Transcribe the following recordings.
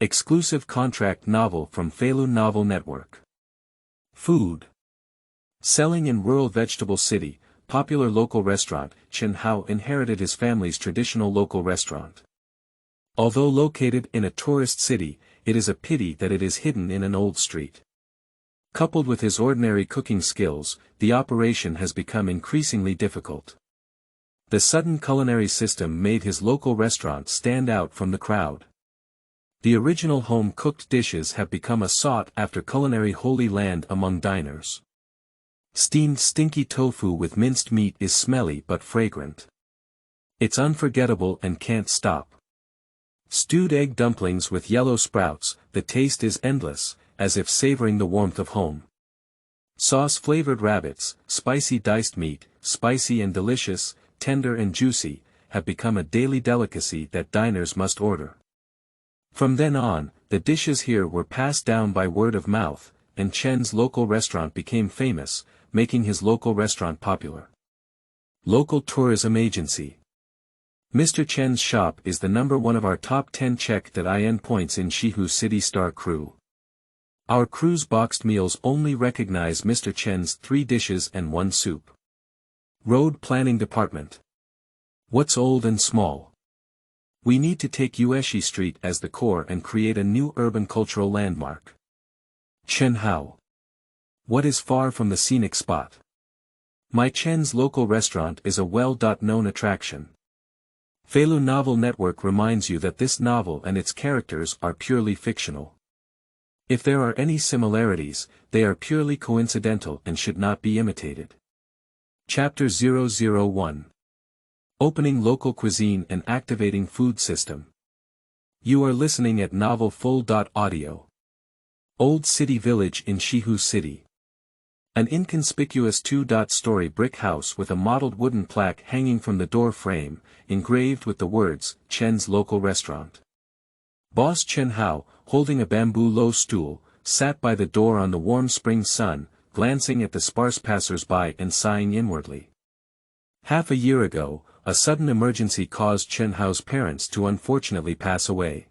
Exclusive contract novel from Feilu Novel Network. Food. Selling in rural vegetable city, popular local restaurant, Chen Hao inherited his family's traditional local restaurant. Although located in a tourist city, it is a pity that it is hidden in an old street. Coupled with his ordinary cooking skills, the operation has become increasingly difficult. The sudden culinary system made his local restaurant stand out from the crowd. The original home-cooked dishes have become a sought-after culinary holy land among diners. Steamed stinky tofu with minced meat is smelly but fragrant. It's unforgettable and can't stop. Stewed egg dumplings with yellow sprouts, the taste is endless, as if savoring the warmth of home. Sauce-flavored rabbits, spicy diced meat, spicy and delicious, tender and juicy, have become a daily delicacy that diners must order. From then on, the dishes here were passed down by word of mouth, and Chen's local restaurant became famous, making his local restaurant popular. Local tourism agency. Mr. Chen's shop is the #1 of our top 10 check.In points in Xihu CityStar crew. Our crew's boxed meals only recognize Mr. Chen's 3 dishes and 1 soup. Road Planning Department. What's old and small? We need to take Yuexi Street as the core and create a new urban cultural landmark. Chen Hao. What is far from the scenic spot? My Chen's local restaurant is a well-known attraction. Feilu Novel Network reminds you that this novel and its characters are purely fictional. If there are any similarities, they are purely coincidental and should not be imitated. Chapter 001. Opening local cuisine and activating food system. You are listening at Novel Full.Audio. Old City Village in Xihu City. An inconspicuous 2-story brick house with a mottled wooden plaque hanging from the door frame, engraved with the words, Chen's Local Restaurant. Boss Chen Hao, holding a bamboo low stool, sat by the door on the warm spring sun, glancing at the sparse passers-by and sighing inwardly. Half a year ago, a sudden emergency caused Chen Hao's parents to unfortunately pass away.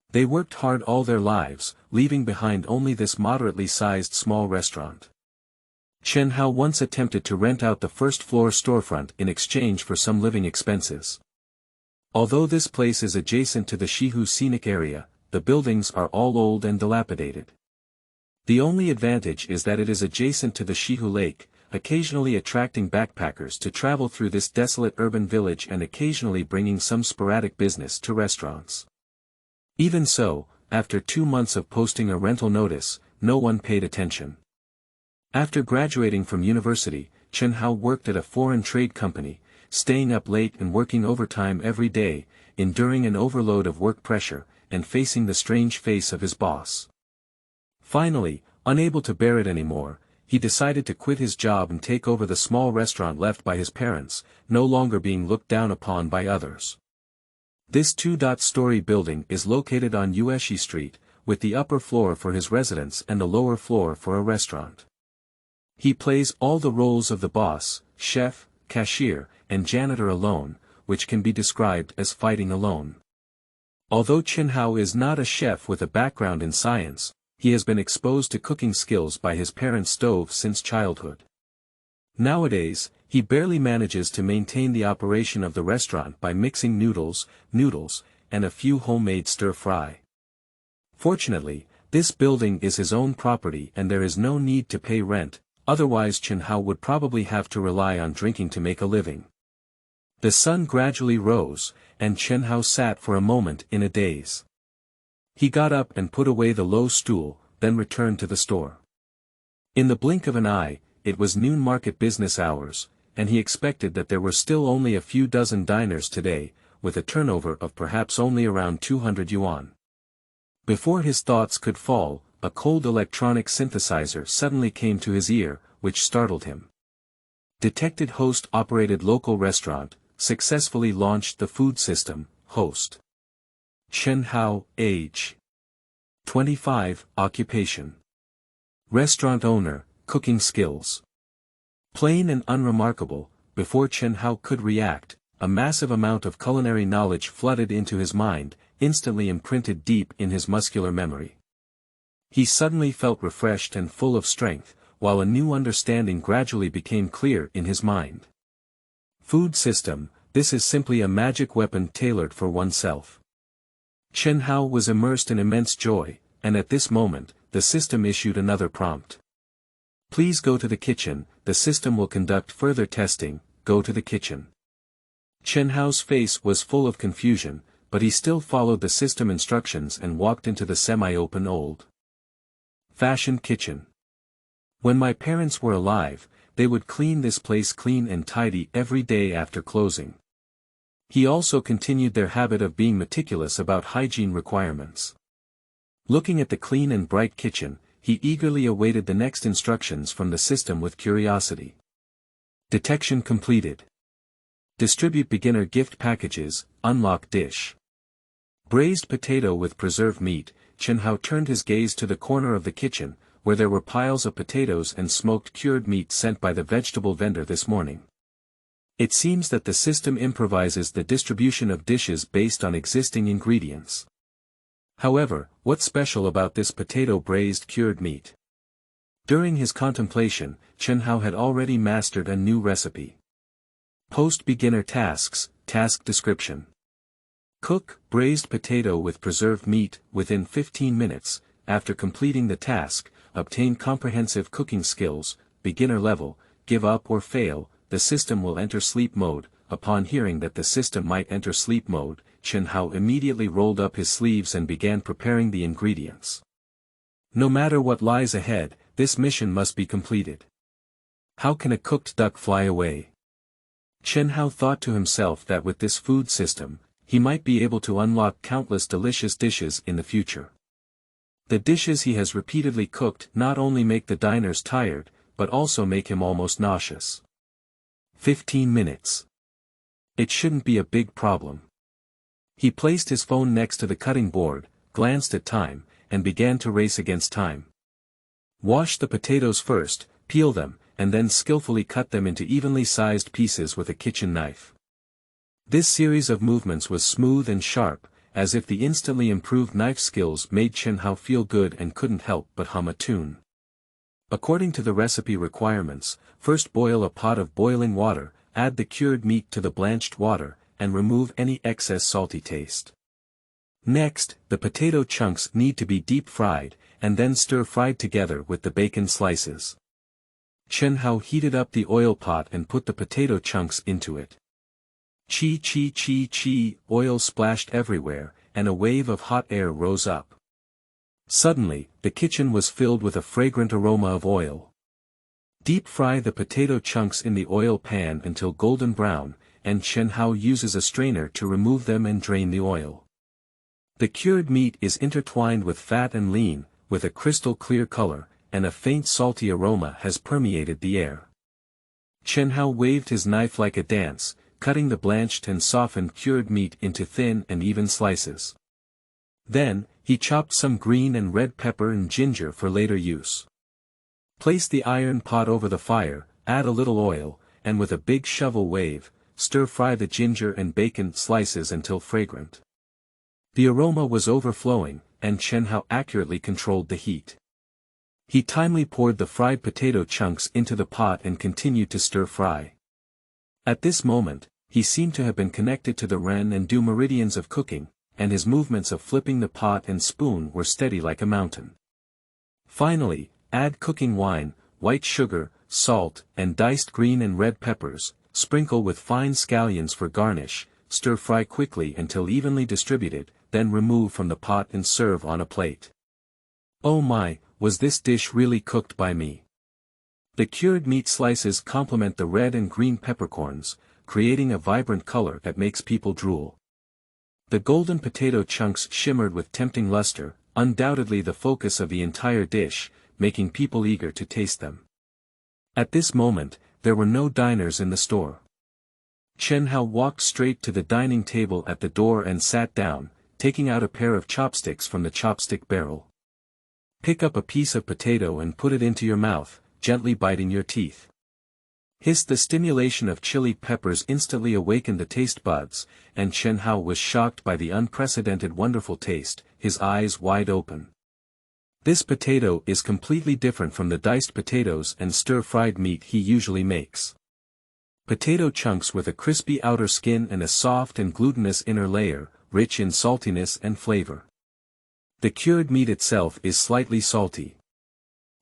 They worked hard all their lives, leaving behind only this moderately sized small restaurant. Chen Hao once attempted to rent out the first-floor storefront in exchange for some living expenses. Although this place is adjacent to the Xihu scenic area, the buildings are all old and dilapidated. The only advantage is that it is adjacent to the Xihu Lake, occasionally attracting backpackers to travel through this desolate urban village and occasionally bringing some sporadic business to restaurants. Even so, after 2 months of posting a rental notice, no one paid attention. After graduating from university, Chen Hao worked at a foreign trade company, staying up late and working overtime every day, enduring an overload of work pressure, and facing the strange face of his boss. Finally, unable to bear it anymore, he decided to quit his job and take over the small restaurant left by his parents, no longer being looked down upon by others. This 2-story building is located on Yuexi Street, with the upper floor for his residence and the lower floor for a restaurant. He plays all the roles of the boss, chef, cashier, and janitor alone, which can be described as fighting alone. Although Chen Hao is not a chef with a background in science, he has been exposed to cooking skills by his parents' stove since childhood. Nowadays, he barely manages to maintain the operation of the restaurant by mixing noodles, and a few homemade stir-fry. Fortunately, this building is his own property and there is no need to pay rent, otherwise Chen Hao would probably have to rely on drinking to make a living. The sun gradually rose, and Chen Hao sat for a moment in a daze. He got up and put away the low stool, then returned to the store. In the blink of an eye, it was noon market business hours, and he expected that there were still only a few dozen diners today, with a turnover of perhaps only around 200 yuan. Before his thoughts could fall, a cold electronic synthesizer suddenly came to his ear, which startled him. Detected host-operated local restaurant, successfully launched the food system, host. Chen Hao, age 25, occupation. Restaurant owner, cooking skills. Plain and unremarkable, before Chen Hao could react, a massive amount of culinary knowledge flooded into his mind, instantly imprinted deep in his muscular memory. He suddenly felt refreshed and full of strength, while a new understanding gradually became clear in his mind. Food system, this is simply a magic weapon tailored for oneself. Chen Hao was immersed in immense joy, and at this moment, the system issued another prompt. Please go to the kitchen, the system will conduct further testing, go to the kitchen. Chen Hao's face was full of confusion, but he still followed the system instructions and walked into the semi-open old-fashioned kitchen. When my parents were alive, they would clean this place clean and tidy every day after closing. He also continued their habit of being meticulous about hygiene requirements. Looking at the clean and bright kitchen, he eagerly awaited the next instructions from the system with curiosity. Detection completed. Distribute beginner gift packages, unlock dish. Braised potato with preserved meat. Chen Hao turned his gaze to the corner of the kitchen, where there were piles of potatoes and smoked cured meat sent by the vegetable vendor this morning. It seems that the system improvises the distribution of dishes based on existing ingredients. However, what's special about this potato braised cured meat? During his contemplation, Chen Hao had already mastered a new recipe. Post beginner tasks, task description. Cook braised potato with preserved meat within 15 minutes. After completing the task, obtain comprehensive cooking skills, beginner level. Give up or fail, the system will enter sleep mode. Upon hearing that the system might enter sleep mode, Chen Hao immediately rolled up his sleeves and began preparing the ingredients. No matter what lies ahead, this mission must be completed. How can a cooked duck fly away? Chen Hao thought to himself that with this food system, he might be able to unlock countless delicious dishes in the future. The dishes he has repeatedly cooked not only make the diners tired, but also make him almost nauseous. 15 minutes. It shouldn't be a big problem. He placed his phone next to the cutting board, glanced at time, and began to race against time. Wash the potatoes first, peel them, and then skillfully cut them into evenly sized pieces with a kitchen knife. This series of movements was smooth and sharp, as if the instantly improved knife skills made Chen Hao feel good and couldn't help but hum a tune. According to the recipe requirements, first boil a pot of boiling water, add the cured meat to the blanched water, and remove any excess salty taste. Next, the potato chunks need to be deep fried, and then stir-fried together with the bacon slices. Chen Hao heated up the oil pot and put the potato chunks into it. Chi chi chi chi, oil splashed everywhere, and a wave of hot air rose up. Suddenly, the kitchen was filled with a fragrant aroma of oil. Deep fry the potato chunks in the oil pan until golden brown, and Chen Hao uses a strainer to remove them and drain the oil. The cured meat is intertwined with fat and lean, with a crystal clear color, and a faint salty aroma has permeated the air. Chen Hao waved his knife like a dance, cutting the blanched and softened cured meat into thin and even slices. Then, he chopped some green and red pepper and ginger for later use. Place the iron pot over the fire, add a little oil, and with a big shovel wave, stir-fry the ginger and bacon slices until fragrant. The aroma was overflowing, and Chen Hao accurately controlled the heat. He timely poured the fried potato chunks into the pot and continued to stir-fry. At this moment, he seemed to have been connected to the ren and du meridians of cooking, and his movements of flipping the pot and spoon were steady like a mountain. Finally, add cooking wine, white sugar, salt, and diced green and red peppers, sprinkle with fine scallions for garnish, stir-fry quickly until evenly distributed, then remove from the pot and serve on a plate. Oh my, was this dish really cooked by me? The cured meat slices complement the red and green peppercorns, creating a vibrant color that makes people drool. The golden potato chunks shimmered with tempting luster, undoubtedly the focus of the entire dish, making people eager to taste them. At this moment, there were no diners in the store. Chen Hao walked straight to the dining table at the door and sat down, taking out a pair of chopsticks from the chopstick barrel. Pick up a piece of potato and put it into your mouth, gently biting your teeth. The stimulation of chili peppers instantly awakened the taste buds, and Chen Hao was shocked by the unprecedented wonderful taste, his eyes wide open. This potato is completely different from the diced potatoes and stir-fried meat he usually makes. Potato chunks with a crispy outer skin and a soft and glutinous inner layer, rich in saltiness and flavor. The cured meat itself is slightly salty.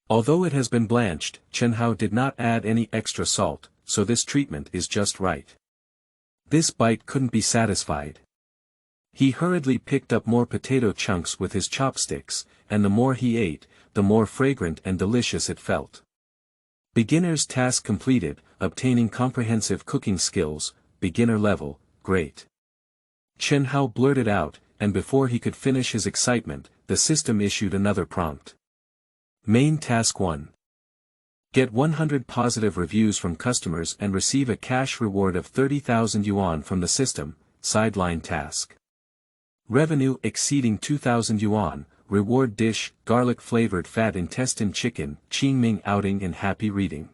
Although it has been blanched, Chen Hao did not add any extra salt, so this treatment is just right. This bite couldn't be satisfied. He hurriedly picked up more potato chunks with his chopsticks, and the more he ate, the more fragrant and delicious it felt. Beginner's task completed, obtaining comprehensive cooking skills, beginner level, great. Chen Hao blurted out, and before he could finish his excitement, the system issued another prompt. Main task 1. Get 100 positive reviews from customers and receive a cash reward of 30,000 yuan from the system, sideline task. Revenue exceeding 2,000 yuan, reward dish, garlic-flavored fat intestine chicken, Qingming outing and happy reading.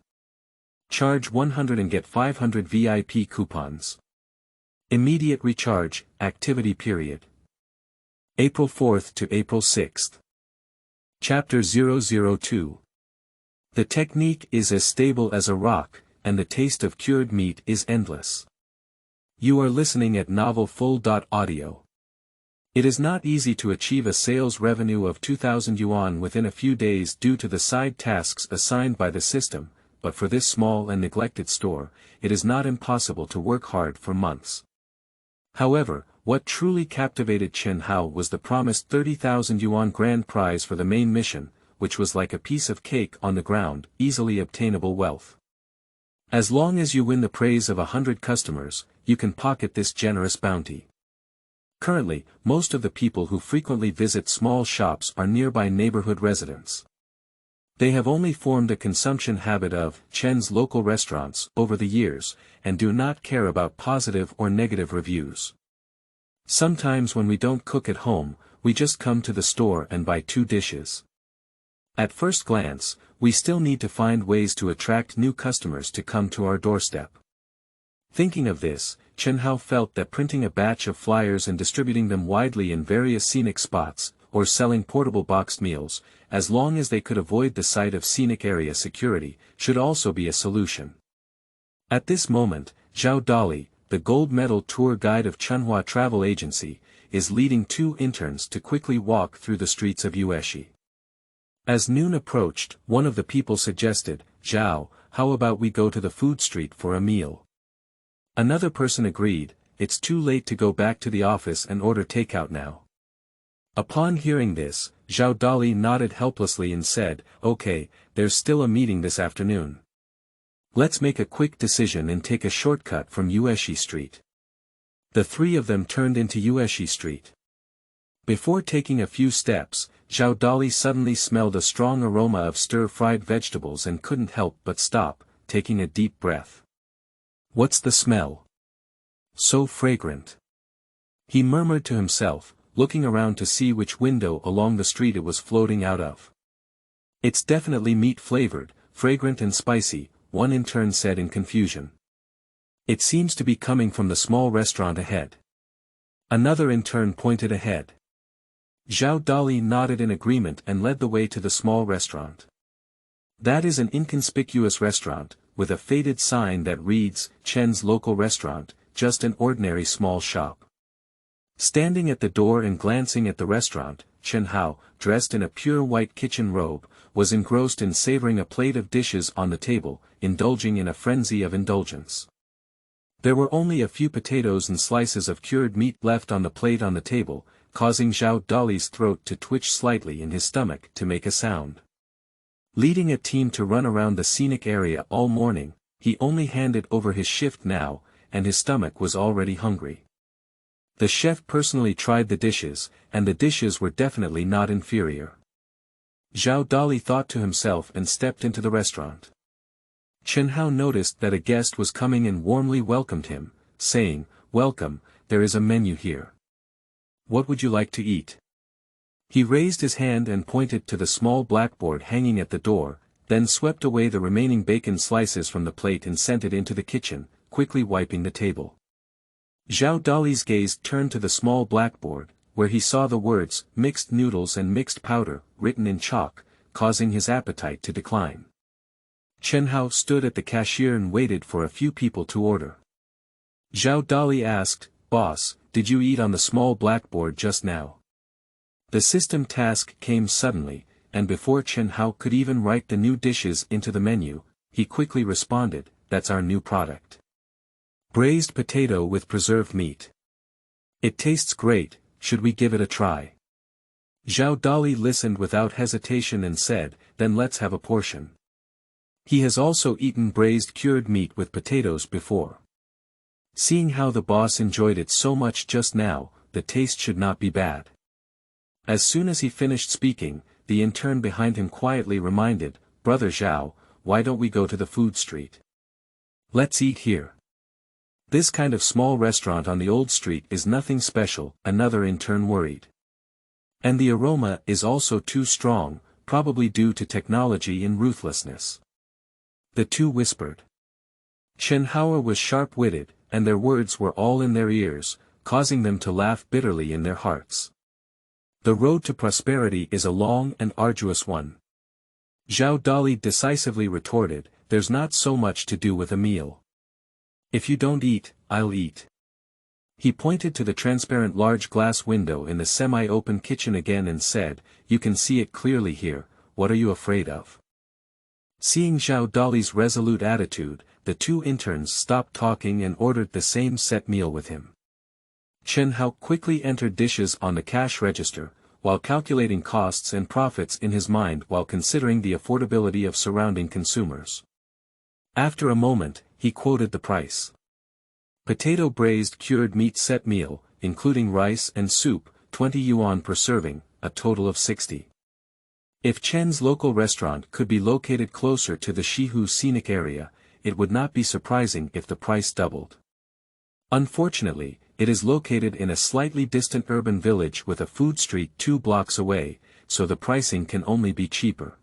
Charge 100 and get 500 VIP coupons. Immediate recharge, activity period. April 4th to April 6th. Chapter 002. The technique is as stable as a rock, and the taste of cured meat is endless. You are listening at novel.Audio. It is not easy to achieve a sales revenue of 2,000 yuan within a few days due to the side tasks assigned by the system, but for this small and neglected store, it is not impossible to work hard for months. However, what truly captivated Chen Hao was the promised 30,000 yuan grand prize for the main mission, which was like a piece of cake on the ground, easily obtainable wealth. As long as you win the praise of 100 customers, you can pocket this generous bounty. Currently, most of the people who frequently visit small shops are nearby neighborhood residents. They have only formed a consumption habit of Chen's local restaurants over the years, and do not care about positive or negative reviews. Sometimes when we don't cook at home, we just come to the store and buy 2 dishes. At first glance, we still need to find ways to attract new customers to come to our doorstep. Thinking of this, Chen Hao felt that printing a batch of flyers and distributing them widely in various scenic spots, or selling portable boxed meals, as long as they could avoid the sight of scenic area security, should also be a solution. At this moment, Zhao Dali, the gold medal tour guide of Chunhua Travel Agency, is leading 2 interns to quickly walk through the streets of Yuexi. As noon approached, one of the people suggested, "Zhao, how about we go to the food street for a meal?" Another person agreed, "It's too late to go back to the office and order takeout now." Upon hearing this, Zhao Dali nodded helplessly and said, "Okay, there's still a meeting this afternoon. Let's make a quick decision and take a shortcut from Yuexi Street." The 3 of them turned into Yuexi Street. Before taking a few steps, Zhao Dali suddenly smelled a strong aroma of stir-fried vegetables and couldn't help but stop, taking a deep breath. "What's the smell? So fragrant," he murmured to himself, looking around to see which window along the street it was floating out of. "It's definitely meat-flavored, fragrant and spicy," one intern said in confusion. "It seems to be coming from the small restaurant ahead." Another intern pointed ahead. Zhao Dali nodded in agreement and led the way to the small restaurant. That is an inconspicuous restaurant, with a faded sign that reads, "Chen's Local Restaurant," just an ordinary small shop. Standing at the door and glancing at the restaurant, Chen Hao, dressed in a pure white kitchen robe, was engrossed in savoring a plate of dishes on the table, indulging in a frenzy of indulgence. There were only a few potatoes and slices of cured meat left on the plate on the table, causing Zhao Dali's throat to twitch slightly and his stomach to make a sound. Leading a team to run around the scenic area all morning, he only handed over his shift now, and his stomach was already hungry. The chef personally tried the dishes, and the dishes were definitely not inferior. Zhao Dali thought to himself and stepped into the restaurant. Chen Hao noticed that a guest was coming and warmly welcomed him, saying, "Welcome, there is a menu here. What would you like to eat?" He raised his hand and pointed to the small blackboard hanging at the door, then swept away the remaining bacon slices from the plate and sent it into the kitchen, quickly wiping the table. Zhao Dali's gaze turned to the small blackboard, where he saw the words, mixed noodles and mixed powder, written in chalk, causing his appetite to decline. Chen Hao stood at the cashier and waited for a few people to order. Zhao Dali asked, "Boss, did you eat on the small blackboard just now?" The system task came suddenly, and before Chen Hao could even write the new dishes into the menu, he quickly responded, "That's our new product. Braised potato with preserved meat. It tastes great, should we give it a try?" Zhao Dali listened without hesitation and said, "Then let's have a portion." He has also eaten braised cured meat with potatoes before. Seeing how the boss enjoyed it so much just now, the taste should not be bad. As soon as he finished speaking, the intern behind him quietly reminded, "Brother Zhao, why don't we go to the food street? Let's eat here. This kind of small restaurant on the old street is nothing special," another intern worried. "And the aroma is also too strong, probably due to technology and ruthlessness." The two whispered. Chen Hao was sharp-witted, and their words were all in their ears, causing them to laugh bitterly in their hearts. The road to prosperity is a long and arduous one. Zhao Dali decisively retorted, "There's not so much to do with a meal. If you don't eat, I'll eat." He pointed to the transparent large glass window in the semi-open kitchen again and said, "You can see it clearly here, what are you afraid of?" Seeing Zhao Dali's resolute attitude, the two interns stopped talking and ordered the same set meal with him. Chen Hao quickly entered dishes on the cash register, while calculating costs and profits in his mind while considering the affordability of surrounding consumers. After a moment, he quoted the price. Potato braised cured meat set meal, including rice and soup, 20 yuan per serving, a total of 60. If Chen's local restaurant could be located closer to the Xihu scenic area, it would not be surprising if the price doubled. Unfortunately, it is located in a slightly distant urban village with a food street 2 blocks away, so the pricing can only be cheaper.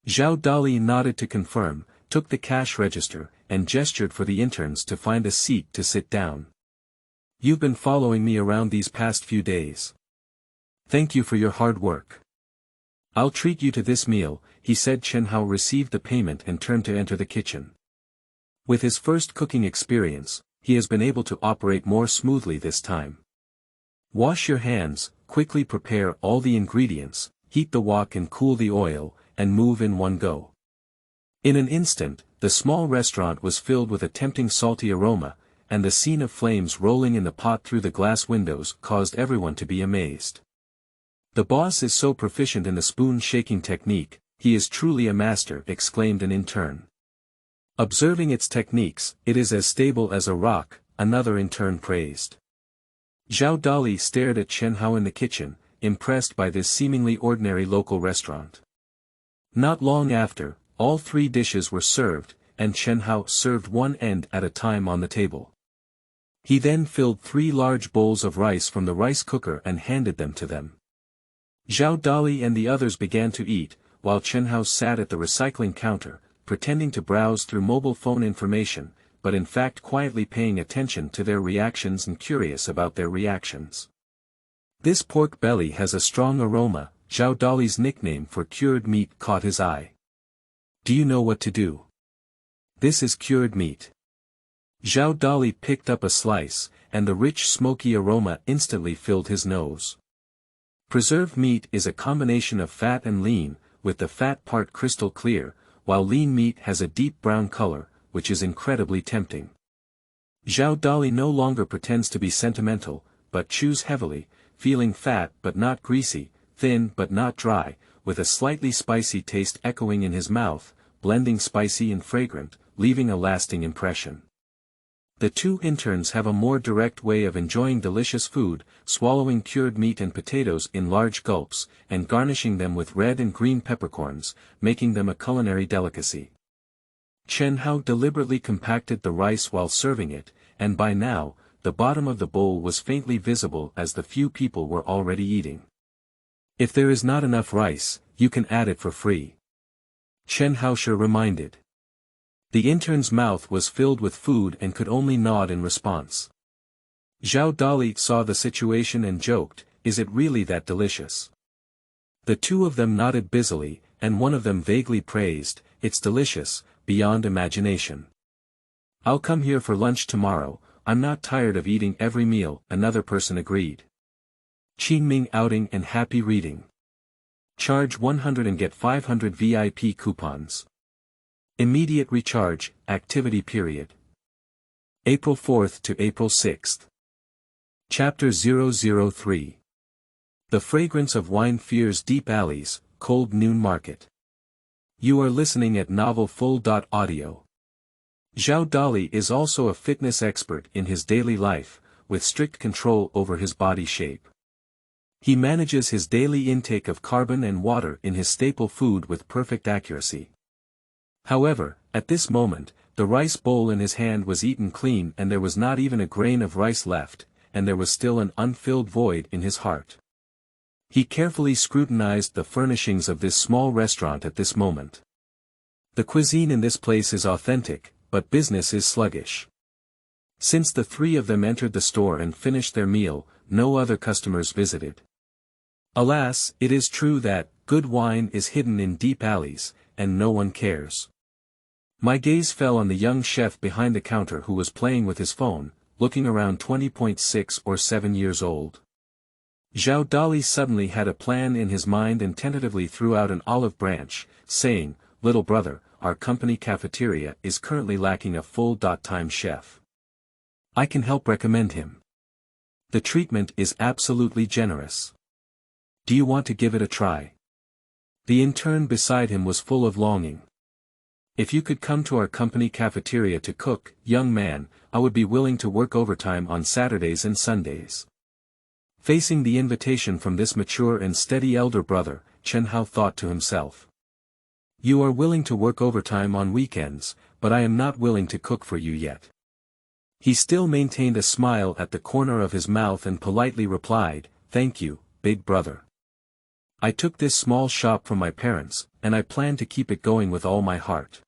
Zhao Dali nodded to confirm, took the cash register, and gestured for the interns to find a seat to sit down. "You've been following me around these past few days. Thank you for your hard work. I'll treat you to this meal," he said. Chen Hao received the payment and turned to enter the kitchen. With his first cooking experience, he has been able to operate more smoothly this time. Wash your hands, quickly prepare all the ingredients, heat the wok and cool the oil, and move in one go. In an instant, the small restaurant was filled with a tempting salty aroma, and the scene of flames rolling in the pot through the glass windows caused everyone to be amazed. "The boss is so proficient in the spoon-shaking technique, he is truly a master," exclaimed an intern. Observing its techniques, "It is as stable as a rock," another intern praised. Zhao Dali stared at Chen Hao in the kitchen, impressed by this seemingly ordinary local restaurant. Not long after, all 3 dishes were served, and Chen Hao served one end at a time on the table. He then filled 3 large bowls of rice from the rice cooker and handed them to them. Zhao Dali and the others began to eat, while Chen Hao sat at the recycling counter, pretending to browse through mobile phone information, but in fact quietly paying attention to their reactions and curious about their reactions. "This pork belly has a strong aroma," Zhao Dali's nickname for cured meat caught his eye. "Do you know what to do? This is cured meat." Zhao Dali picked up a slice, and the rich smoky aroma instantly filled his nose. Preserved meat is a combination of fat and lean, with the fat part crystal clear, while lean meat has a deep brown color, which is incredibly tempting. Zhao Dali no longer pretends to be sentimental, but chews heavily, feeling fat but not greasy, thin but not dry, with a slightly spicy taste echoing in his mouth, blending spicy and fragrant, leaving a lasting impression. The 2 interns have a more direct way of enjoying delicious food, swallowing cured meat and potatoes in large gulps, and garnishing them with red and green peppercorns, making them a culinary delicacy. Chen Hao deliberately compacted the rice while serving it, and by now, the bottom of the bowl was faintly visible as the few people were already eating. "If there is not enough rice, you can add it for free." Chen Hao reminded. The intern's mouth was filled with food and could only nod in response. Zhao Dali saw the situation and joked, "Is it really that delicious?" The two of them nodded busily, and one of them vaguely praised, "It's delicious, beyond imagination. I'll come here for lunch tomorrow, I'm not tired of eating every meal," another person agreed. Qingming outing and happy reading. Charge 100 and get 500 VIP coupons. Immediate recharge, activity period. April 4th to April 6th. Chapter 003. The fragrance of wine fears deep alleys, cold noon market. You are listening at novelfull.audio. Zhao Dali is also a fitness expert in his daily life, with strict control over his body shape. He manages his daily intake of carbon and water in his staple food with perfect accuracy. However, at this moment, the rice bowl in his hand was eaten clean and there was not even a grain of rice left, and there was still an unfilled void in his heart. He carefully scrutinized the furnishings of this small restaurant at this moment. The cuisine in this place is authentic, but business is sluggish. Since the three of them entered the store and finished their meal, no other customers visited. Alas, it is true that good wine is hidden in deep alleys, and no one cares. My gaze fell on the young chef behind the counter who was playing with his phone, looking around 20.6 or 7 years old. Zhao Dali suddenly had a plan in his mind and tentatively threw out an olive branch, saying, "Little brother, our company cafeteria is currently lacking a full-time chef. I can help recommend him. The treatment is absolutely generous. Do you want to give it a try?" The intern beside him was full of longing. "If you could come to our company cafeteria to cook, young man, I would be willing to work overtime on Saturdays and Sundays." Facing the invitation from this mature and steady elder brother, Chen Hao thought to himself. "You are willing to work overtime on weekends, but I am not willing to cook for you yet." He still maintained a smile at the corner of his mouth and politely replied, "Thank you, big brother. I took this small shop from my parents, and I plan to keep it going with all my heart."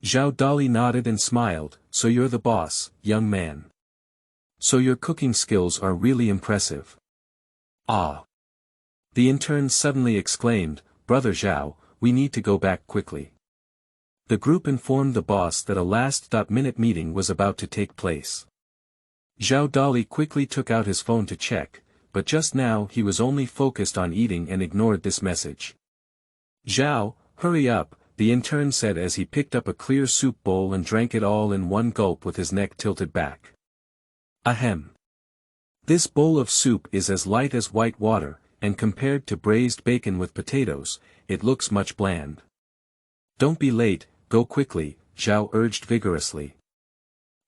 Zhao Dali nodded and smiled, "So you're the boss, young man. So your cooking skills are really impressive." "Ah!" The intern suddenly exclaimed, "Brother Zhao, we need to go back quickly." The group informed the boss that a last-minute meeting was about to take place. Zhao Dali quickly took out his phone to check, but just now he was only focused on eating and ignored this message. "Zhao, hurry up," the intern said as he picked up a clear soup bowl and drank it all in one gulp with his neck tilted back. "Ahem. This bowl of soup is as light as white water, and compared to braised bacon with potatoes, it looks much bland." "Don't be late, go quickly," Zhao urged vigorously.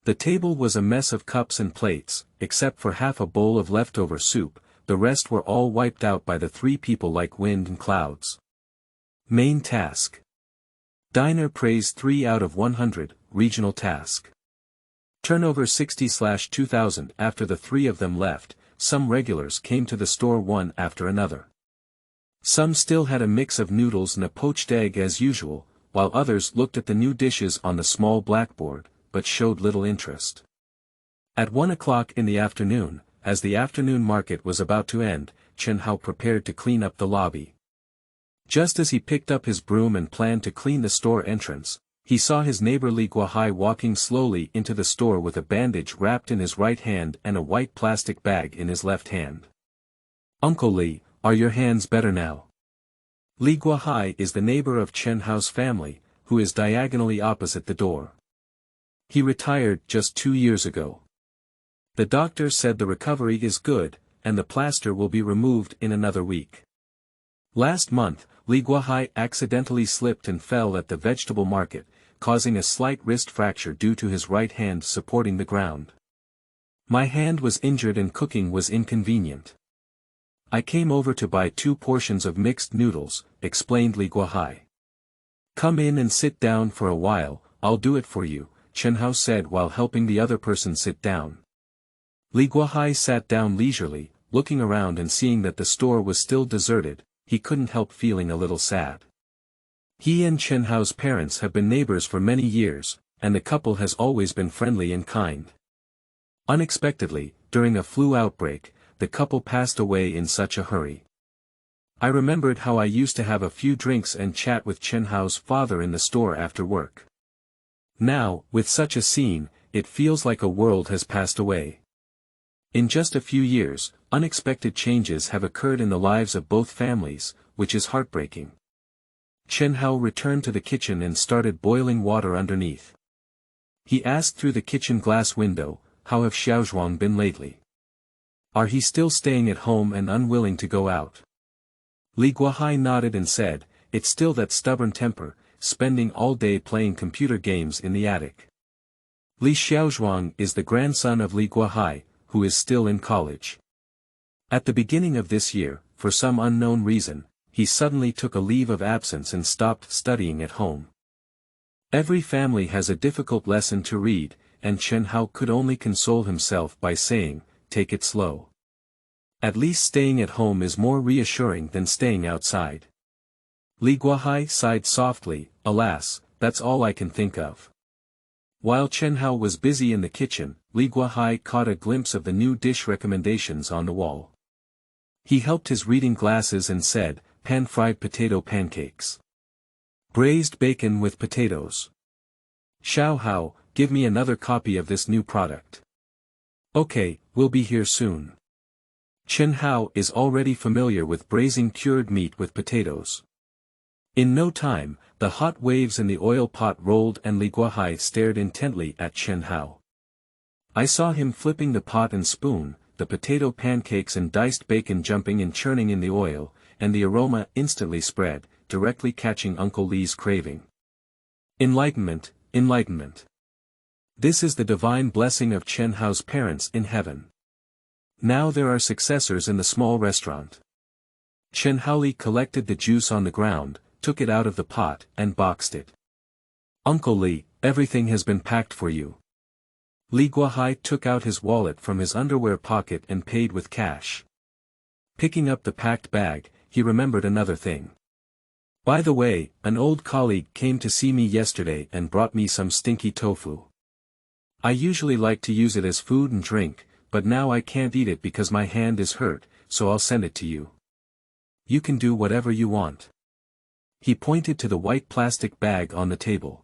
The table was a mess of cups and plates, except for half a bowl of leftover soup, the rest were all wiped out by the three people like wind and clouds. Main task. Diner praise 3 out of 100, regional task. Turnover 60/2000. After the three of them left, some regulars came to the store one after another. Some still had a mix of noodles and a poached egg as usual, while others looked at the new dishes on the small blackboard, but showed little interest. At 1 o'clock in the afternoon, as the afternoon market was about to end, Chen Hao prepared to clean up the lobby. Just as he picked up his broom and planned to clean the store entrance, he saw his neighbor Li Guohai walking slowly into the store with a bandage wrapped in his right hand and a white plastic bag in his left hand. "Uncle Li, are your hands better now?" Li Guohai is the neighbor of Chen Hao's family, who is diagonally opposite the door. He retired just 2 years ago. The doctor said the recovery is good, and the plaster will be removed in another week. Last month, Li Guohai accidentally slipped and fell at the vegetable market, causing a slight wrist fracture due to his right hand supporting the ground. "My hand was injured and cooking was inconvenient. I came over to buy 2 portions of mixed noodles," explained Li Guohai. "Come in and sit down for a while, I'll do it for you," Chen Hao said while helping the other person sit down. Li Guohai sat down leisurely, looking around and seeing that the store was still deserted, he couldn't help feeling a little sad. He and Chen Hao's parents have been neighbors for many years, and the couple has always been friendly and kind. Unexpectedly, during a flu outbreak, the couple passed away in such a hurry. I remembered how I used to have a few drinks and chat with Chen Hao's father in the store after work. Now, with such a scene, it feels like a world has passed away. In just a few years, unexpected changes have occurred in the lives of both families, which is heartbreaking. Chen Hao returned to the kitchen and started boiling water underneath. He asked through the kitchen glass window, "How have Xiaozhuang been lately? Are he still staying at home and unwilling to go out?" Li Guohai nodded and said, "It's still that stubborn temper, spending all day playing computer games in the attic." Li Xiaozhuang is the grandson of Li Guohai, who is still in college. At the beginning of this year, for some unknown reason, he suddenly took a leave of absence and stopped studying at home. Every family has a difficult lesson to read, and Chen Hao could only console himself by saying, "Take it slow. At least staying at home is more reassuring than staying outside." Li Guohai sighed softly, "Alas, that's all I can think of." While Chen Hao was busy in the kitchen, Li Guohai caught a glimpse of the new dish recommendations on the wall. He helped his reading glasses and said, "Pan-fried potato pancakes. Braised bacon with potatoes. Xiao Hao, give me another copy of this new product." "Okay, we'll be here soon." Chen Hao is already familiar with braising cured meat with potatoes. In no time, the hot waves in the oil pot rolled and Li Guohai stared intently at Chen Hao. I saw him flipping the pot and spoon, the potato pancakes and diced bacon jumping and churning in the oil, and the aroma instantly spread, directly catching Uncle Li's craving. Enlightenment, enlightenment. This is the divine blessing of Chen Hao's parents in heaven. Now there are successors in the small restaurant. Chen Haoli collected the juice on the ground, took it out of the pot and boxed it. "Uncle Li, everything has been packed for you." Li Guohai took out his wallet from his underwear pocket and paid with cash. Picking up the packed bag, he remembered another thing. "By the way, an old colleague came to see me yesterday and brought me some stinky tofu. I usually like to use it as food and drink, but now I can't eat it because my hand is hurt, so I'll send it to you. You can do whatever you want." He pointed to the white plastic bag on the table.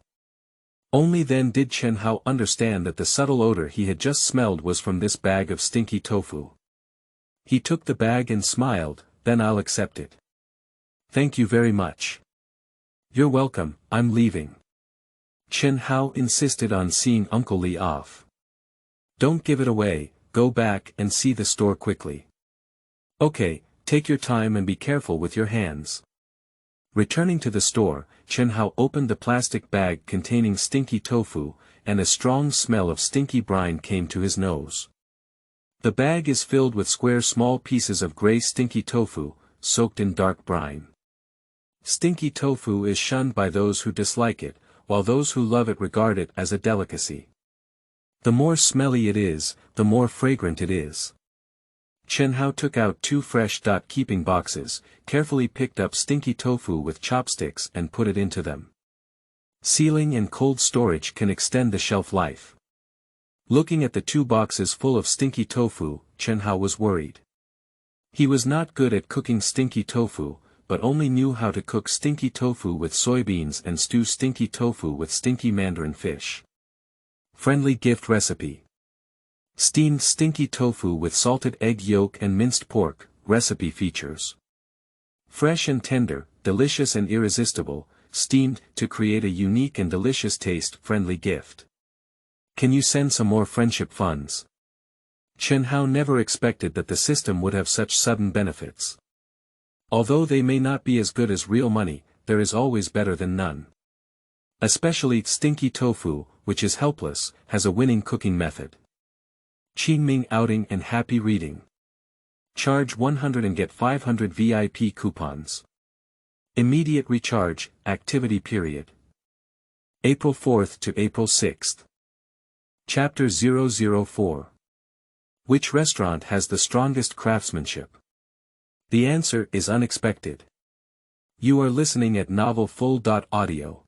Only then did Chen Hao understand that the subtle odor he had just smelled was from this bag of stinky tofu. He took the bag and smiled, "Then I'll accept it." "Thank you very much." "You're welcome, I'm leaving." Chen Hao insisted on seeing Uncle Li off. "Don't give it away, go back and see the store quickly." "Okay, take your time and be careful with your hands." Returning to the store, Chen Hao opened the plastic bag containing stinky tofu, and a strong smell of stinky brine came to his nose. The bag is filled with square small pieces of gray stinky tofu, soaked in dark brine. Stinky tofu is shunned by those who dislike it, while those who love it regard it as a delicacy. The more smelly it is, the more fragrant it is. Chen Hao took out 2 fresh keeping boxes, carefully picked up stinky tofu with chopsticks and put it into them. Sealing and cold storage can extend the shelf life. Looking at the 2 boxes full of stinky tofu, Chen Hao was worried. He was not good at cooking stinky tofu, but only knew how to cook stinky tofu with soybeans and stew stinky tofu with stinky mandarin fish. Friendly gift recipe. Steamed stinky tofu with salted egg yolk and minced pork, recipe features. Fresh and tender, delicious and irresistible, steamed to create a unique and delicious taste, friendly gift. Can you send some more friendship funds? Chen Hao never expected that the system would have such sudden benefits. Although they may not be as good as real money, there is always better than none. Especially stinky tofu, which is helpless, has a winning cooking method. Qingming outing and happy reading. Charge 100 and get 500 VIP coupons. Immediate recharge, activity period. April 4th to April 6th. Chapter 004. Which restaurant has the strongest craftsmanship? The answer is unexpected. You are listening at Novel Full.Audio.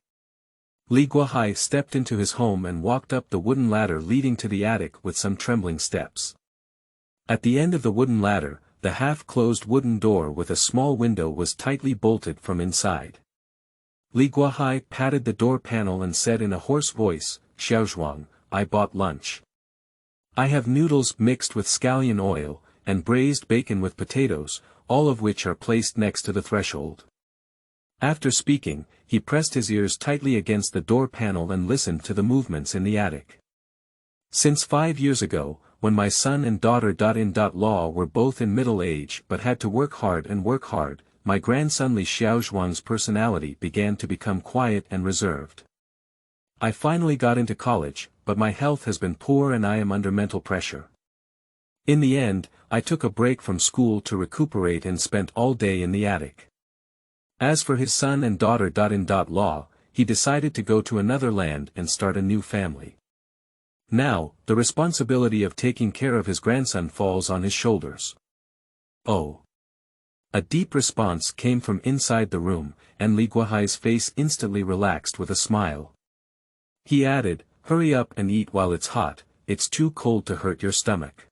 Li Guohai stepped into his home and walked up the wooden ladder leading to the attic with some trembling steps. At the end of the wooden ladder, the half-closed wooden door with a small window was tightly bolted from inside. Li Guohai patted the door panel and said in a hoarse voice, "Xiaozhuang, I bought lunch. I have noodles mixed with scallion oil, and braised bacon with potatoes, all of which are placed next to the threshold." After speaking, he pressed his ears tightly against the door panel and listened to the movements in the attic. Since 5 years ago, when my son and daughter.in.law were both in middle age but had to work hard, my grandson Li Xiaozhuang's personality began to become quiet and reserved. I finally got into college, but my health has been poor and I am under mental pressure. In the end, I took a break from school to recuperate and spent all day in the attic. As for his son and daughter.in.law, he decided to go to another land and start a new family. Now, the responsibility of taking care of his grandson falls on his shoulders. Oh. A deep response came from inside the room, and Li Guohai's face instantly relaxed with a smile. He added, "Hurry up and eat while it's hot, it's too cold to hurt your stomach."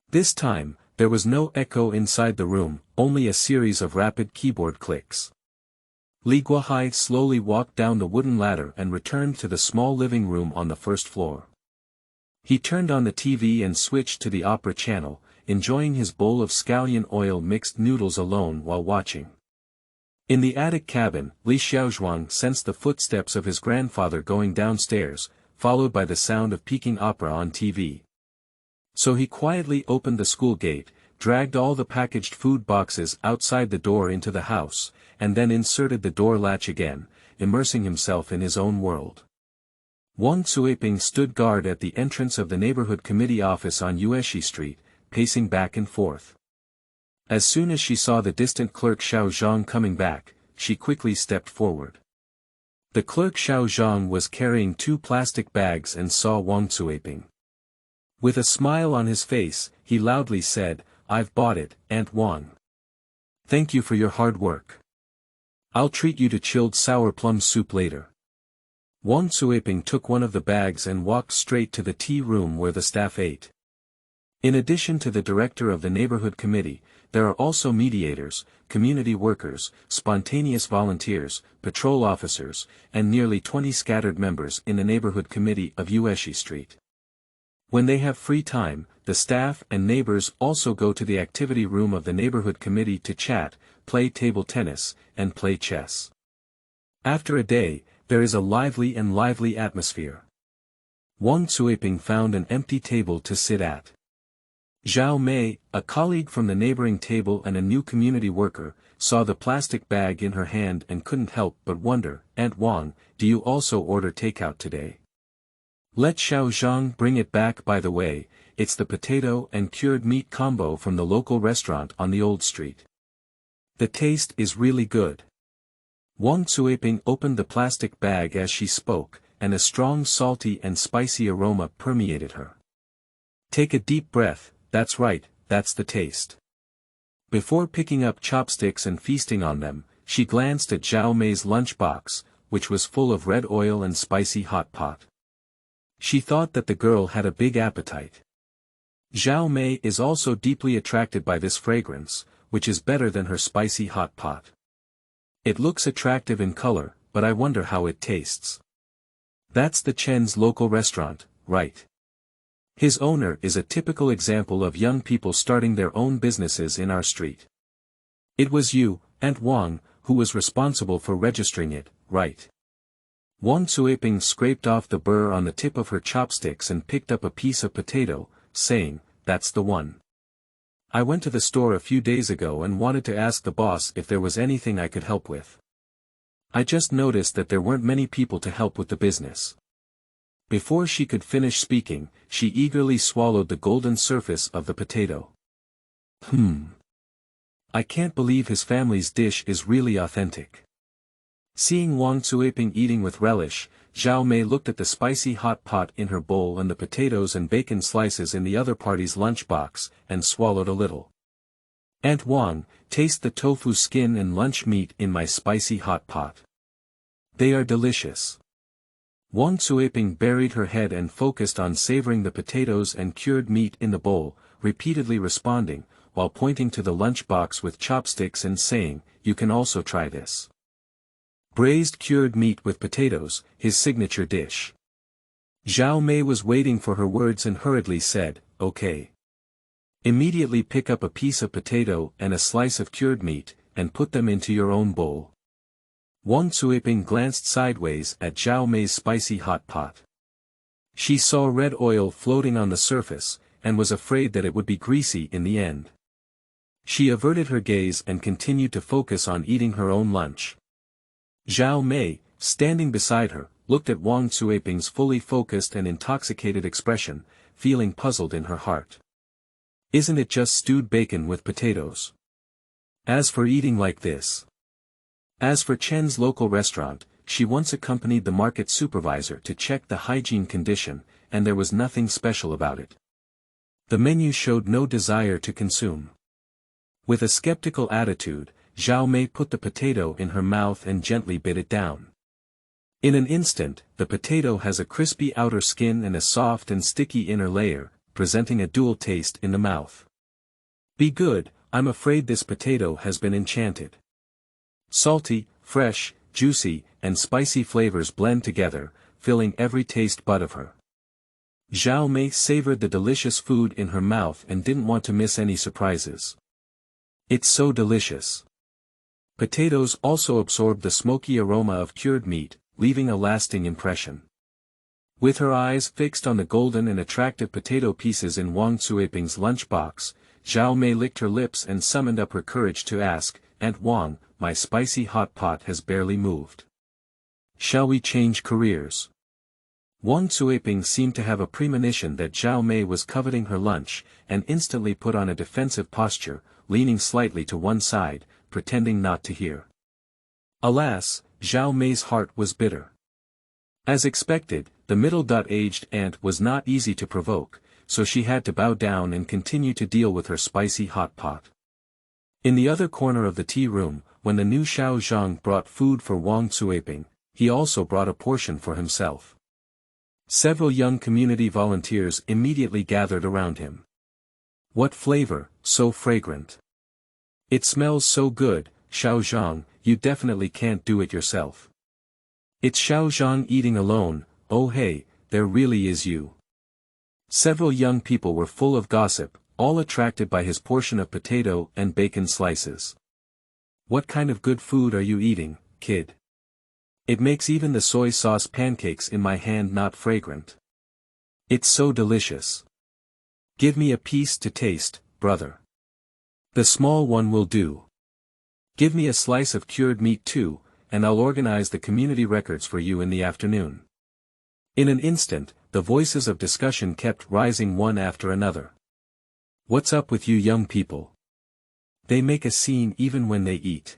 This time, there was no echo inside the room, only a series of rapid keyboard clicks. Li Guohai slowly walked down the wooden ladder and returned to the small living room on the first floor. He turned on the TV and switched to the opera channel, enjoying his bowl of scallion oil mixed noodles alone while watching. In the attic cabin, Li Xiaozhuang sensed the footsteps of his grandfather going downstairs, followed by the sound of Peking opera on TV. So he quietly opened the school gate, dragged all the packaged food boxes outside the door into the house, and then inserted the door latch again, immersing himself in his own world. Wang Cuiping stood guard at the entrance of the neighborhood committee office on Yuexi Street, pacing back and forth. As soon as she saw the distant clerk Xiao Zhang coming back, she quickly stepped forward. The clerk Xiao Zhang was carrying 2 plastic bags and saw Wang Cuiping. With a smile on his face, he loudly said, "I've bought it, Aunt Wang. Thank you for your hard work. I'll treat you to chilled sour plum soup later." Wang Cuiping took one of the bags and walked straight to the tea room where the staff ate. In addition to the director of the neighborhood committee, there are also mediators, community workers, spontaneous volunteers, patrol officers, and nearly 20 scattered members in the neighborhood committee of Yuexi Street. When they have free time, the staff and neighbors also go to the activity room of the neighborhood committee to chat, play table tennis, and play chess. After a day, there is a lively atmosphere. Wang Cuiping found an empty table to sit at. Zhao Mei, a colleague from the neighboring table and a new community worker, saw the plastic bag in her hand and couldn't help but wonder, "Aunt Wang, do you also order takeout today? Let Xiao Zhang bring it back. By the way, it's the potato and cured meat combo from the local restaurant on the old street. The taste is really good." Wang Cuiping opened the plastic bag as she spoke, and a strong salty and spicy aroma permeated her. "Take a deep breath, that's right, that's the taste." Before picking up chopsticks and feasting on them, she glanced at Zhao Mei's lunchbox, which was full of red oil and spicy hot pot. She thought that the girl had a big appetite. Zhao Mei is also deeply attracted by this fragrance, which is better than her spicy hot pot. It looks attractive in color, but I wonder how it tastes. That's the Chen's local restaurant, right? His owner is a typical example of young people starting their own businesses in our street. It was you, Aunt Wang, who was responsible for registering it, right? Wang Cuiping scraped off the burr on the tip of her chopsticks and picked up a piece of potato, saying, "That's the one. I went to the store a few days ago and wanted to ask the boss if there was anything I could help with. I just noticed that there weren't many people to help with the business." Before she could finish speaking, she eagerly swallowed the golden surface of the potato. I can't believe his family's dish is really authentic." Seeing Wang Cuiping eating with relish, Zhao Mei looked at the spicy hot pot in her bowl and the potatoes and bacon slices in the other party's lunchbox, and swallowed a little. Aunt Wang, taste the tofu skin and lunch meat in my spicy hot pot. They are delicious. Wang Cuiping buried her head and focused on savoring the potatoes and cured meat in the bowl, repeatedly responding, while pointing to the lunch box with chopsticks and saying, "You can also try this." Braised cured meat with potatoes, his signature dish. Zhao Mei was waiting for her words and hurriedly said, "Okay." Immediately pick up a piece of potato and a slice of cured meat, and put them into your own bowl. Wang Cuiping glanced sideways at Zhao Mei's spicy hot pot. She saw red oil floating on the surface, and was afraid that it would be greasy in the end. She averted her gaze and continued to focus on eating her own lunch. Zhao Mei, standing beside her, looked at Wang Cuiping's fully focused and intoxicated expression, feeling puzzled in her heart. Isn't it just stewed bacon with potatoes? As for eating like this. As for Chen's local restaurant, she once accompanied the market supervisor to check the hygiene condition, and there was nothing special about it. The menu showed no desire to consume. With a skeptical attitude, Zhao Mei put the potato in her mouth and gently bit it down. In an instant, the potato has a crispy outer skin and a soft and sticky inner layer, presenting a dual taste in the mouth. Be good, I'm afraid this potato has been enchanted. Salty, fresh, juicy, and spicy flavors blend together, filling every taste bud of her. Zhao Mei savored the delicious food in her mouth and didn't want to miss any surprises. It's so delicious. Potatoes also absorbed the smoky aroma of cured meat, leaving a lasting impression. With her eyes fixed on the golden and attractive potato pieces in Wang Cuiping's lunchbox, Zhao Mei licked her lips and summoned up her courage to ask, "Aunt Wang, my spicy hot pot has barely moved. Shall we change careers?" Wang Cuiping seemed to have a premonition that Zhao Mei was coveting her lunch, and instantly put on a defensive posture, leaning slightly to one side, pretending not to hear. Alas, Zhao Mei's heart was bitter. As expected, the middle-aged aunt was not easy to provoke, so she had to bow down and continue to deal with her spicy hot pot. In the other corner of the tea room, when the new Xiao Zhang brought food for Wang Cuiping, he also brought a portion for himself. Several young community volunteers immediately gathered around him. "What flavor, so fragrant. It smells so good, Xiao Zhang, you definitely can't do it yourself. It's Xiao Zhang eating alone, oh hey, there really is you." Several young people were full of gossip, all attracted by his portion of potato and bacon slices. "What kind of good food are you eating, kid? It makes even the soy sauce pancakes in my hand not fragrant. It's so delicious. Give me a piece to taste, brother. The small one will do. Give me a slice of cured meat too, and I'll organize the community records for you in the afternoon." In an instant, the voices of discussion kept rising one after another. "What's up with you young people? They make a scene even when they eat.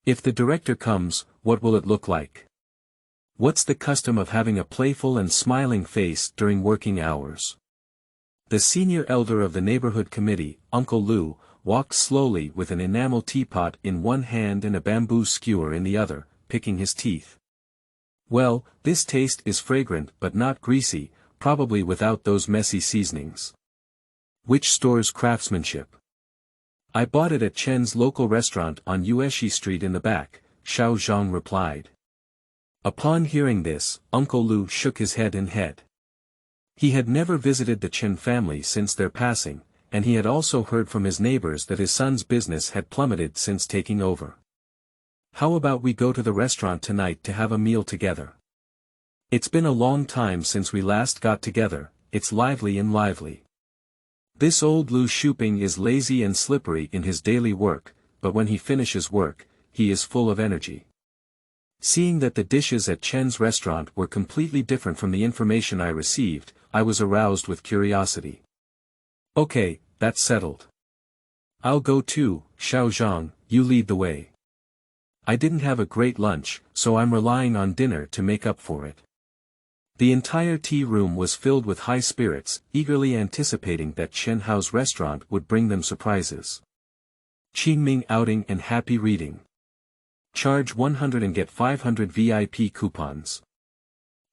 If the director comes, what will it look like? What's the custom of having a playful and smiling face during working hours?" The senior elder of the neighborhood committee, Uncle Lu, walked slowly with an enamel teapot in one hand and a bamboo skewer in the other, picking his teeth. "Well, this taste is fragrant but not greasy, probably without those messy seasonings." "Which store's Craftsmanship?" "I bought it at Chen's local restaurant on Yuexi Street in the back," Xiao Zhang replied. Upon hearing this, Uncle Lu shook his head. He had never visited the Chen family since their passing, and he had also heard from his neighbors that his son's business had plummeted since taking over. "How about we go to the restaurant tonight to have a meal together? It's been a long time since we last got together, it's lively. This old Lu Shuping is lazy and slippery in his daily work, but when he finishes work, he is full of energy." Seeing that the dishes at Chen's restaurant were completely different from the information I received, I was aroused with curiosity. "Okay, that's settled. I'll go too, Xiao Zhang, you lead the way. I didn't have a great lunch, so I'm relying on dinner to make up for it." The entire tea room was filled with high spirits, eagerly anticipating that Chen Hao's restaurant would bring them surprises. Qingming outing and happy reading. Charge 100 and get 500 VIP coupons.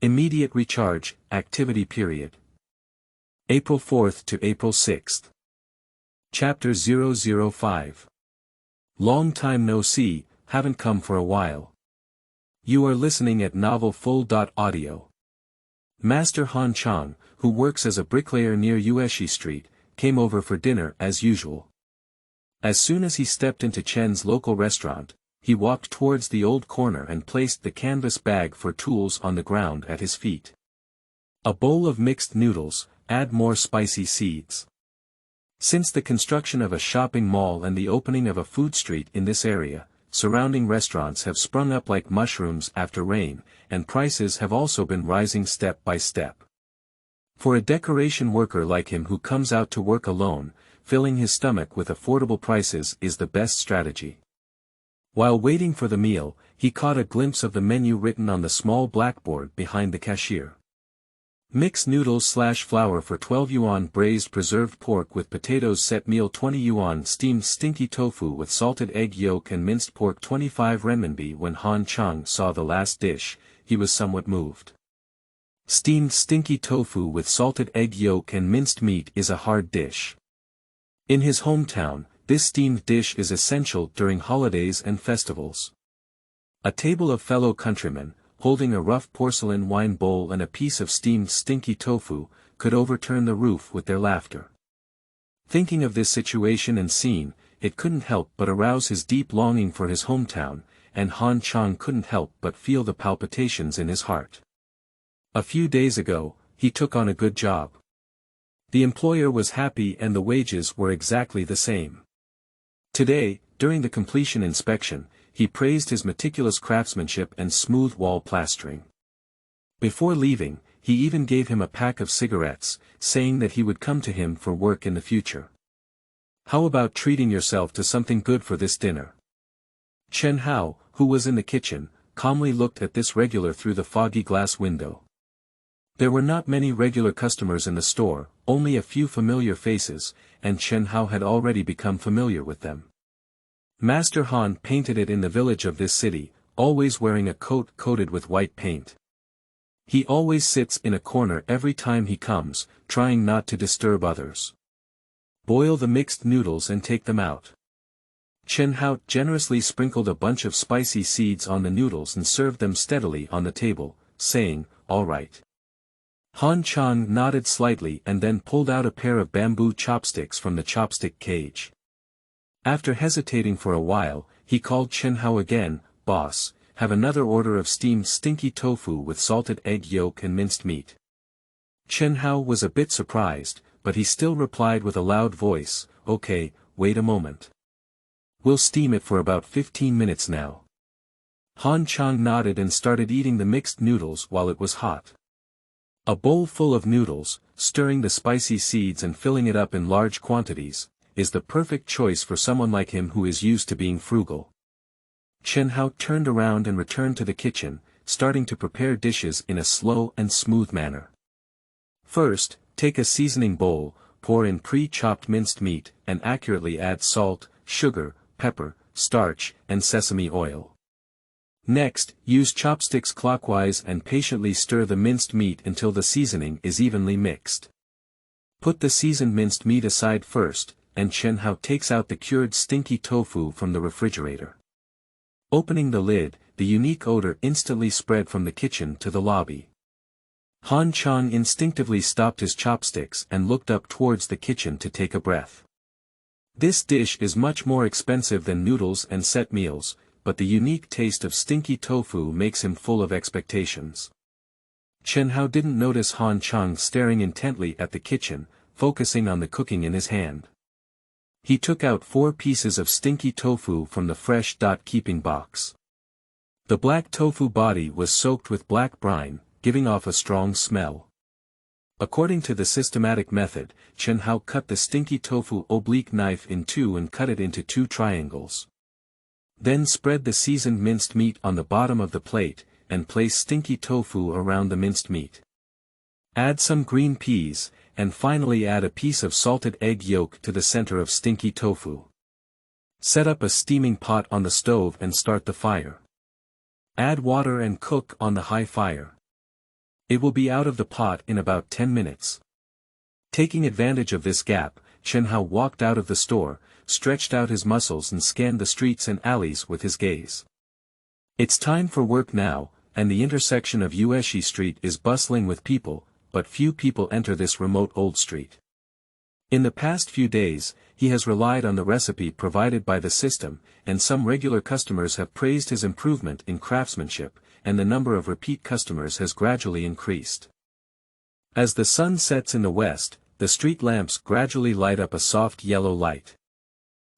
Immediate recharge, activity period. April 4th to April 6th. Chapter 005. Long time no see, haven't come for a while. You are listening at novel full.audio. Master Han Chang, who works as a bricklayer near Yuexi Street, came over for dinner as usual. As soon as he stepped into Chen's local restaurant, he walked towards the old corner and placed the canvas bag for tools on the ground at his feet. A bowl of mixed noodles, add more spicy seeds. Since the construction of a shopping mall and the opening of a food street in this area, surrounding restaurants have sprung up like mushrooms after rain, and prices have also been rising step by step. For a decoration worker like him who comes out to work alone, filling his stomach with affordable prices is the best strategy. While waiting for the meal, he caught a glimpse of the menu written on the small blackboard behind the cashier. Mixed noodles / flour for 12 yuan, braised preserved pork with potatoes set meal 20 yuan, steamed stinky tofu with salted egg yolk and minced pork 25 renminbi. When Han Chang saw the last dish, he was somewhat moved. Steamed stinky tofu with salted egg yolk and minced meat is a hard dish. In his hometown, this steamed dish is essential during holidays and festivals. A table of fellow countrymen, holding a rough porcelain wine bowl and a piece of steamed stinky tofu, could overturn the roof with their laughter. Thinking of this situation and scene, it couldn't help but arouse his deep longing for his hometown, and Han Chang couldn't help but feel the palpitations in his heart. A few days ago, he took on a good job. The employer was happy and the wages were exactly the same. Today, during the completion inspection, he praised his meticulous craftsmanship and smooth wall plastering. Before leaving, he even gave him a pack of cigarettes, saying that he would come to him for work in the future. How about treating yourself to something good for this dinner? Chen Hao, who was in the kitchen, calmly looked at this regular through the foggy glass window. There were not many regular customers in the store, only a few familiar faces, and Chen Hao had already become familiar with them. Master Han painted it in the village of this city, always wearing a coat coated with white paint. He always sits in a corner every time he comes, trying not to disturb others. Boil the mixed noodles and take them out. Chen Hao generously sprinkled a bunch of spicy seeds on the noodles and served them steadily on the table, saying, "All right." Han Chang nodded slightly and then pulled out a pair of bamboo chopsticks from the chopstick cage. After hesitating for a while, he called Chen Hao again. "Boss, have another order of steamed stinky tofu with salted egg yolk and minced meat." Chen Hao was a bit surprised, but he still replied with a loud voice, "Okay, wait a moment. We'll steam it for about 15 minutes now." Han Chang nodded and started eating the mixed noodles while it was hot. A bowl full of noodles, stirring the spicy seeds and filling it up in large quantities, is the perfect choice for someone like him who is used to being frugal. Chen Hao turned around and returned to the kitchen, starting to prepare dishes in a slow and smooth manner. First, take a seasoning bowl, pour in pre-chopped minced meat, and accurately add salt, sugar, pepper, starch, and sesame oil. Next, use chopsticks clockwise and patiently stir the minced meat until the seasoning is evenly mixed. Put the seasoned minced meat aside first, and Chen Hao takes out the cured stinky tofu from the refrigerator. Opening the lid, the unique odor instantly spread from the kitchen to the lobby. Han Chang instinctively stopped his chopsticks and looked up towards the kitchen to take a breath. This dish is much more expensive than noodles and set meals, but the unique taste of stinky tofu makes him full of expectations. Chen Hao didn't notice Han Chang staring intently at the kitchen, focusing on the cooking in his hand. He took out 4 pieces of stinky tofu from the fresh keeping box. The black tofu body was soaked with black brine, giving off a strong smell. According to the systematic method, Chen Hao cut the stinky tofu oblique knife in 2 and cut it into 2 triangles. Then spread the seasoned minced meat on the bottom of the plate, and place stinky tofu around the minced meat. Add some green peas, and finally add a piece of salted egg yolk to the center of stinky tofu. Set up a steaming pot on the stove and start the fire. Add water and cook on the high fire. It will be out of the pot in about 10 minutes. Taking advantage of this gap, Chen Hao walked out of the store, stretched out his muscles and scanned the streets and alleys with his gaze. It's time for work now, and the intersection of Yuexi Street is bustling with people, but few people enter this remote old street. In the past few days, he has relied on the recipe provided by the system, and some regular customers have praised his improvement in craftsmanship, and the number of repeat customers has gradually increased. As the sun sets in the west, the street lamps gradually light up a soft yellow light.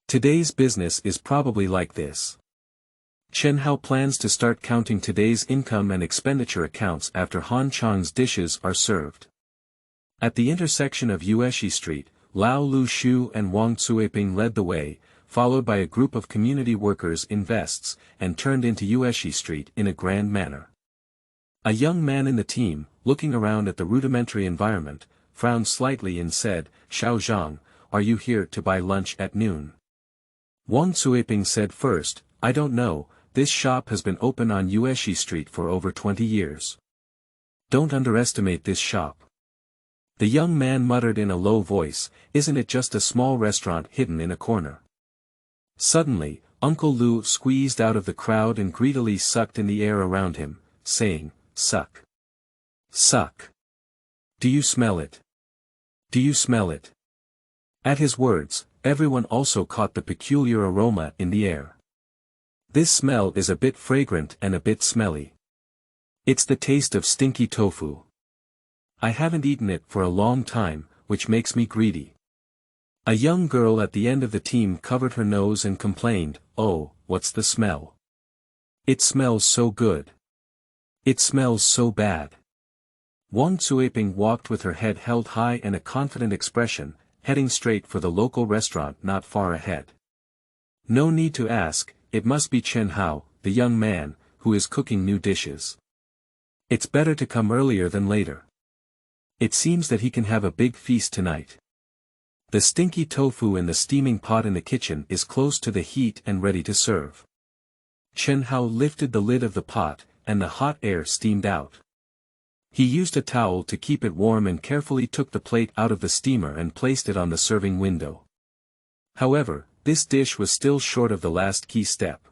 Today's business is probably like this. Chen Hao plans to start counting today's income and expenditure accounts after Han Chang's dishes are served. At the intersection of Yuexi Street, Lao Lu Shu and Wang Cuiping led the way, followed by a group of community workers in vests, and turned into Yuexi Street in a grand manner. A young man in the team, looking around at the rudimentary environment, frowned slightly and said, "Xiao Zhang, are you here to buy lunch at noon?" Wang Cuiping said first, "I don't know, this shop has been open on Yuexi Street for over 20 years. Don't underestimate this shop." The young man muttered in a low voice, "Isn't it just a small restaurant hidden in a corner?" Suddenly, Uncle Lu squeezed out of the crowd and greedily sucked in the air around him, saying, "Suck. Suck. Do you smell it? Do you smell it?" At his words, everyone also caught the peculiar aroma in the air. This smell is a bit fragrant and a bit smelly. It's the taste of stinky tofu. I haven't eaten it for a long time, which makes me greedy. A young girl at the end of the team covered her nose and complained, "Oh, what's the smell? It smells so good. It smells so bad." Wang Cuiping walked with her head held high and a confident expression, heading straight for the local restaurant not far ahead. No need to ask, it must be Chen Hao, the young man, who is cooking new dishes. It's better to come earlier than later. It seems that he can have a big feast tonight. The stinky tofu in the steaming pot in the kitchen is close to the heat and ready to serve. Chen Hao lifted the lid of the pot, and the hot air steamed out. He used a towel to keep it warm and carefully took the plate out of the steamer and placed it on the serving window. However, this dish was still short of the last key step.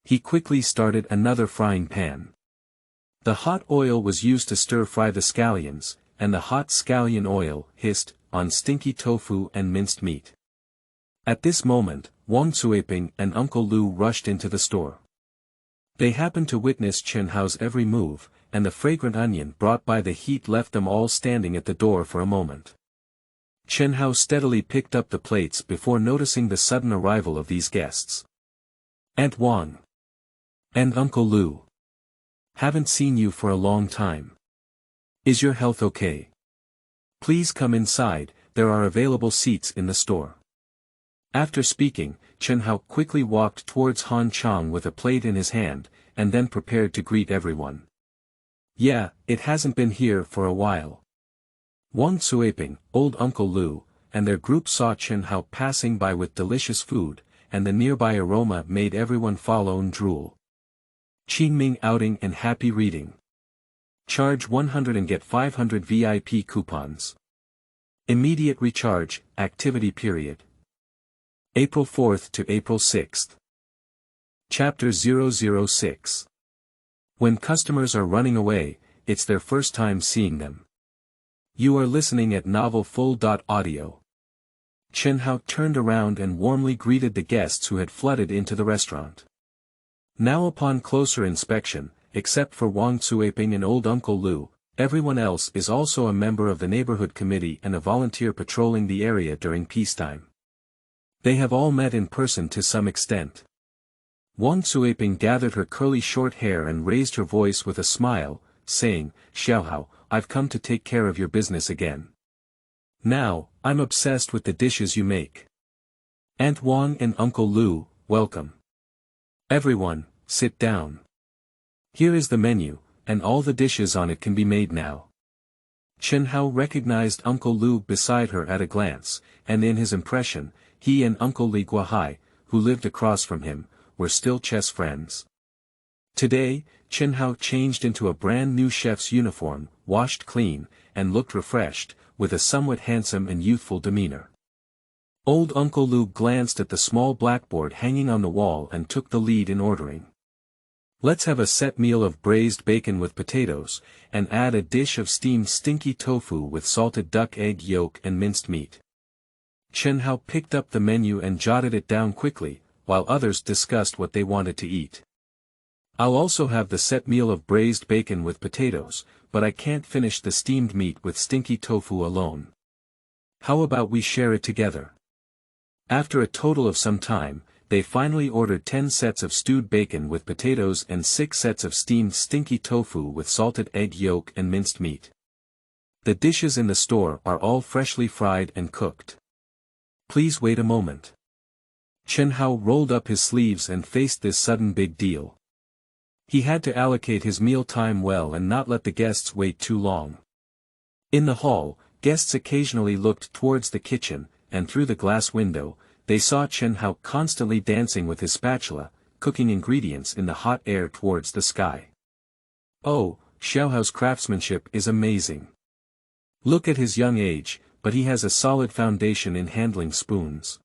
He quickly started another frying pan. The hot oil was used to stir-fry the scallions, and the hot scallion oil hissed on stinky tofu and minced meat. At this moment, Wang Cuiping and Uncle Lu rushed into the store. They happened to witness Chen Hao's every move, and the fragrant onion brought by the heat left them all standing at the door for a moment. Chen Hao steadily picked up the plates before noticing the sudden arrival of these guests. "Aunt Wang. And Uncle Lu. Haven't seen you for a long time. Is your health okay? Please come inside, there are available seats in the store." After speaking, Chen Hao quickly walked towards Han Chang with a plate in his hand, and then prepared to greet everyone. "Yeah, it hasn't been here for a while." Wang Cuiping, old Uncle Lu, and their group saw Chen Hao passing by with delicious food, and the nearby aroma made everyone follow and drool. Qingming outing and happy reading. Charge 100 and get 500 VIP coupons. Immediate recharge, activity period. April 4th to April 6th. Chapter 006. When customers are running away, it's their first time seeing them. You are listening at novel full.audio. Chen Hao turned around and warmly greeted the guests who had flooded into the restaurant. Now upon closer inspection, except for Wang Cuiping and old Uncle Lu, everyone else is also a member of the neighborhood committee and a volunteer patrolling the area during peacetime. They have all met in person to some extent. Wang Cuiping gathered her curly short hair and raised her voice with a smile, saying, "Xiao, I've come to take care of your business again. Now, I'm obsessed with the dishes you make. Aunt Wang and Uncle Lu, welcome. Everyone, sit down. Here is the menu, and all the dishes on it can be made now." Chen Hao recognized Uncle Lu beside her at a glance, and in his impression, he and Uncle Li Guahai, who lived across from him, were still chess friends. Today, Chen Hao changed into a brand new chef's uniform, washed clean, and looked refreshed, with a somewhat handsome and youthful demeanor. Old Uncle Lu glanced at the small blackboard hanging on the wall and took the lead in ordering. "Let's have a set meal of braised bacon with potatoes, and add a dish of steamed stinky tofu with salted duck egg yolk and minced meat." Chen Hao picked up the menu and jotted it down quickly, while others discussed what they wanted to eat. "I'll also have the set meal of braised bacon with potatoes, but I can't finish the steamed meat with stinky tofu alone. How about we share it together?" After a total of some time, they finally ordered 10 sets of stewed bacon with potatoes and 6 sets of steamed stinky tofu with salted egg yolk and minced meat. The dishes in the store are all freshly fried and cooked. "Please wait a moment." Chen Hao rolled up his sleeves and faced this sudden big deal. He had to allocate his meal time well and not let the guests wait too long. In the hall, guests occasionally looked towards the kitchen, and through the glass window, they saw Chen Hao constantly dancing with his spatula, cooking ingredients in the hot air towards the sky. "Oh, Xiaohao's craftsmanship is amazing. Look at his young age, but he has a solid foundation in handling spoons.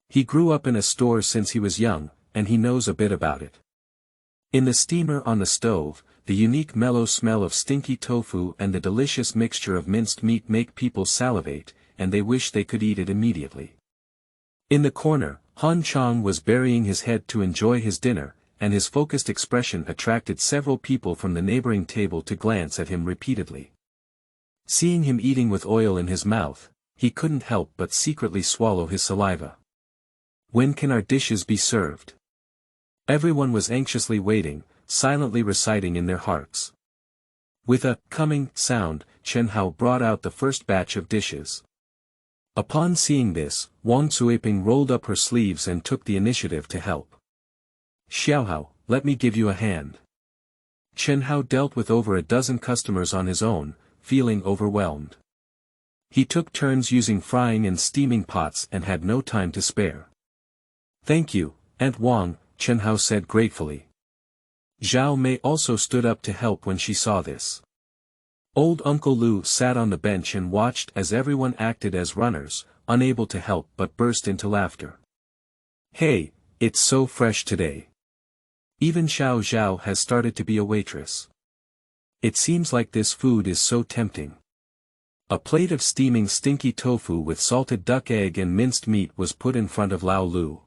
He grew up in a store since he was young, and he knows a bit about it." In the steamer on the stove, the unique mellow smell of stinky tofu and the delicious mixture of minced meat make people salivate, and they wish they could eat it immediately. In the corner, Han Chang was burying his head to enjoy his dinner, and his focused expression attracted several people from the neighboring table to glance at him repeatedly. Seeing him eating with oil in his mouth, he couldn't help but secretly swallow his saliva. "When can our dishes be served?" Everyone was anxiously waiting, silently reciting in their hearts. With a coming sound, Chen Hao brought out the first batch of dishes. Upon seeing this, Wang Cuiping rolled up her sleeves and took the initiative to help. "Xiaohao, let me give you a hand." Chen Hao dealt with over a dozen customers on his own, feeling overwhelmed. He took turns using frying and steaming pots and had no time to spare. "Thank you, Aunt Wang," Chen Hao said gratefully. Zhao Mei also stood up to help when she saw this. Old Uncle Lu sat on the bench and watched as everyone acted as runners, unable to help but burst into laughter. "Hey, it's so fresh today. Even Xiao Zhao has started to be a waitress. It seems like this food is so tempting." A plate of steaming stinky tofu with salted duck egg and minced meat was put in front of Lao Lu.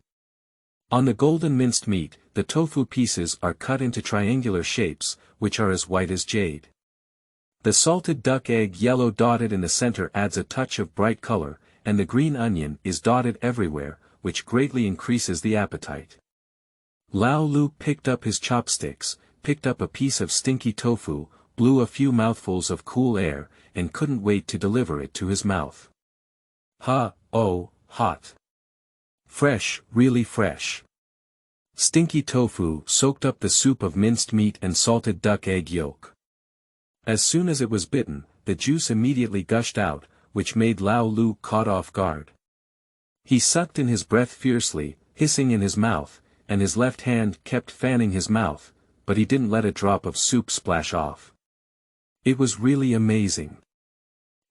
On the golden minced meat, the tofu pieces are cut into triangular shapes, which are as white as jade. The salted duck egg yellow dotted in the center adds a touch of bright color, and the green onion is dotted everywhere, which greatly increases the appetite. Lao Lu picked up his chopsticks, picked up a piece of stinky tofu, blew a few mouthfuls of cool air, and couldn't wait to deliver it to his mouth. Oh, hot. Fresh, really fresh. Stinky tofu soaked up the soup of minced meat and salted duck egg yolk. As soon as it was bitten, the juice immediately gushed out, which made Lao Lu caught off guard. He sucked in his breath fiercely, hissing in his mouth, and his left hand kept fanning his mouth, but he didn't let a drop of soup splash off. It was really amazing.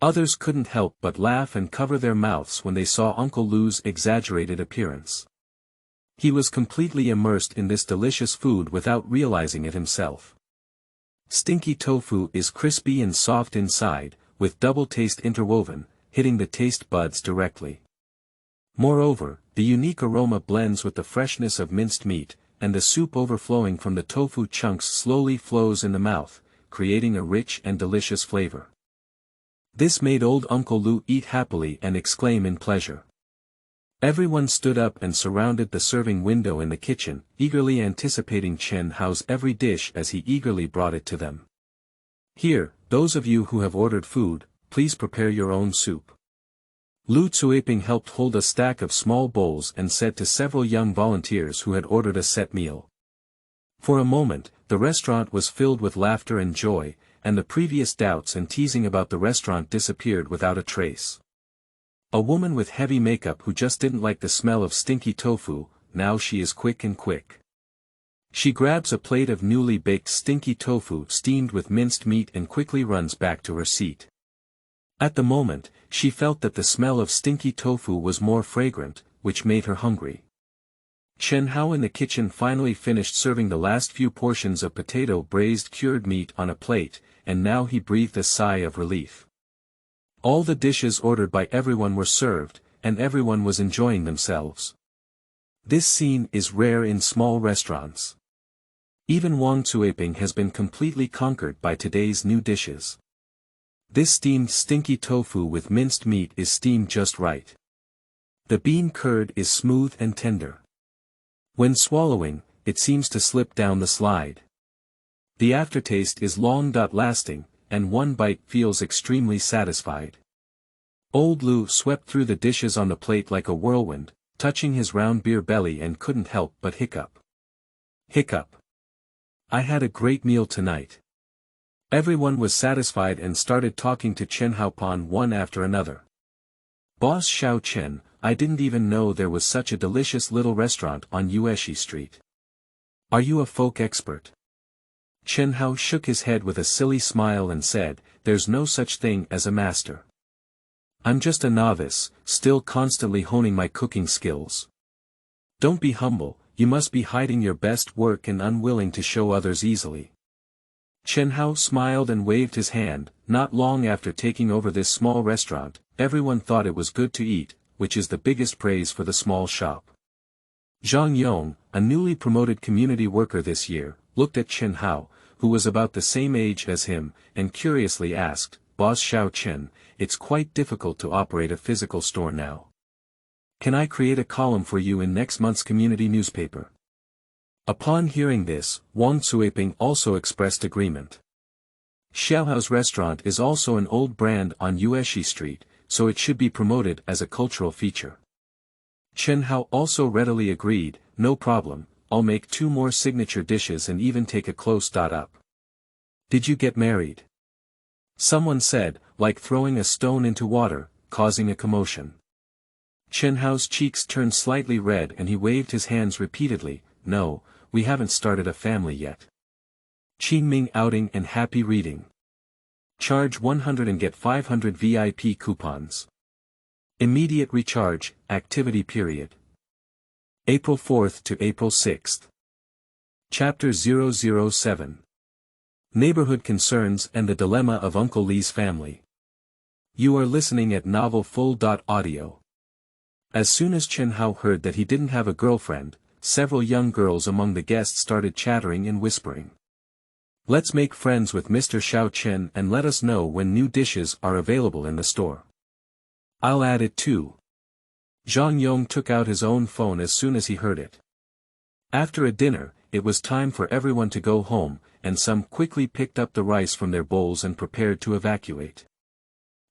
Others couldn't help but laugh and cover their mouths when they saw Uncle Lu's exaggerated appearance. He was completely immersed in this delicious food without realizing it himself. Stinky tofu is crispy and soft inside, with double taste interwoven, hitting the taste buds directly. Moreover, the unique aroma blends with the freshness of minced meat, and the soup overflowing from the tofu chunks slowly flows in the mouth, creating a rich and delicious flavor. This made old Uncle Lu eat happily and exclaim in pleasure. Everyone stood up and surrounded the serving window in the kitchen, eagerly anticipating Chen Hao's every dish as he eagerly brought it to them. "Here, those of you who have ordered food, please prepare your own soup." Lu Cuiping helped hold a stack of small bowls and said to several young volunteers who had ordered a set meal. For a moment, the restaurant was filled with laughter and joy, and the previous doubts and teasing about the restaurant disappeared without a trace. A woman with heavy makeup who just didn't like the smell of stinky tofu, now she is quick and quick. She grabs a plate of newly baked stinky tofu steamed with minced meat and quickly runs back to her seat. At the moment, she felt that the smell of stinky tofu was more fragrant, which made her hungry. Chen Hao in the kitchen finally finished serving the last few portions of potato braised cured meat on a plate, and now he breathed a sigh of relief. All the dishes ordered by everyone were served, and everyone was enjoying themselves. This scene is rare in small restaurants. Even Wang Cuiping has been completely conquered by today's new dishes. This steamed stinky tofu with minced meat is steamed just right. The bean curd is smooth and tender. When swallowing, it seems to slip down the slide. The aftertaste is long-lasting, and one bite feels extremely satisfied. Old Lu swept through the dishes on the plate like a whirlwind, touching his round beer belly and couldn't help but hiccup. Hiccup. I had a great meal tonight. Everyone was satisfied and started talking to Chen Hao one after another. Boss Xiao Chen, I didn't even know there was such a delicious little restaurant on Yuexi Street. Are you a folk expert? Chen Hao shook his head with a silly smile and said, there's no such thing as a master. I'm just a novice, still constantly honing my cooking skills. Don't be humble, you must be hiding your best work and unwilling to show others easily. Chen Hao smiled and waved his hand. Not long after taking over this small restaurant, everyone thought it was good to eat, which is the biggest praise for the small shop. Zhang Yong, a newly promoted community worker this year, looked at Chen Hao, who was about the same age as him, and curiously asked, Boss Xiao Chen, it's quite difficult to operate a physical store now. Can I create a column for you in next month's community newspaper? Upon hearing this, Wang Cuiping also expressed agreement. Xiaohao's restaurant is also an old brand on Yuexi Street, so it should be promoted as a cultural feature. Chen Hao also readily agreed, no problem, I'll make 2 more signature dishes and even take a close up. Did you get married? Someone said, like throwing a stone into water, causing a commotion. Chen Hao's cheeks turned slightly red and he waved his hands repeatedly, no, we haven't started a family yet. Qingming outing and happy reading. Charge 100 and get 500 VIP coupons. Immediate recharge, activity period. April 4th to April 6th. Chapter 007. Neighborhood Concerns and the Dilemma of Uncle Lee's Family. You are listening at novelfull.audio. As soon as Chen Hao heard that he didn't have a girlfriend, several young girls among the guests started chattering and whispering. Let's make friends with Mr. Xiao Chen and let us know when new dishes are available in the store. I'll add it too. Zhang Yong took out his own phone as soon as he heard it. After a dinner, it was time for everyone to go home, and some quickly picked up the rice from their bowls and prepared to evacuate.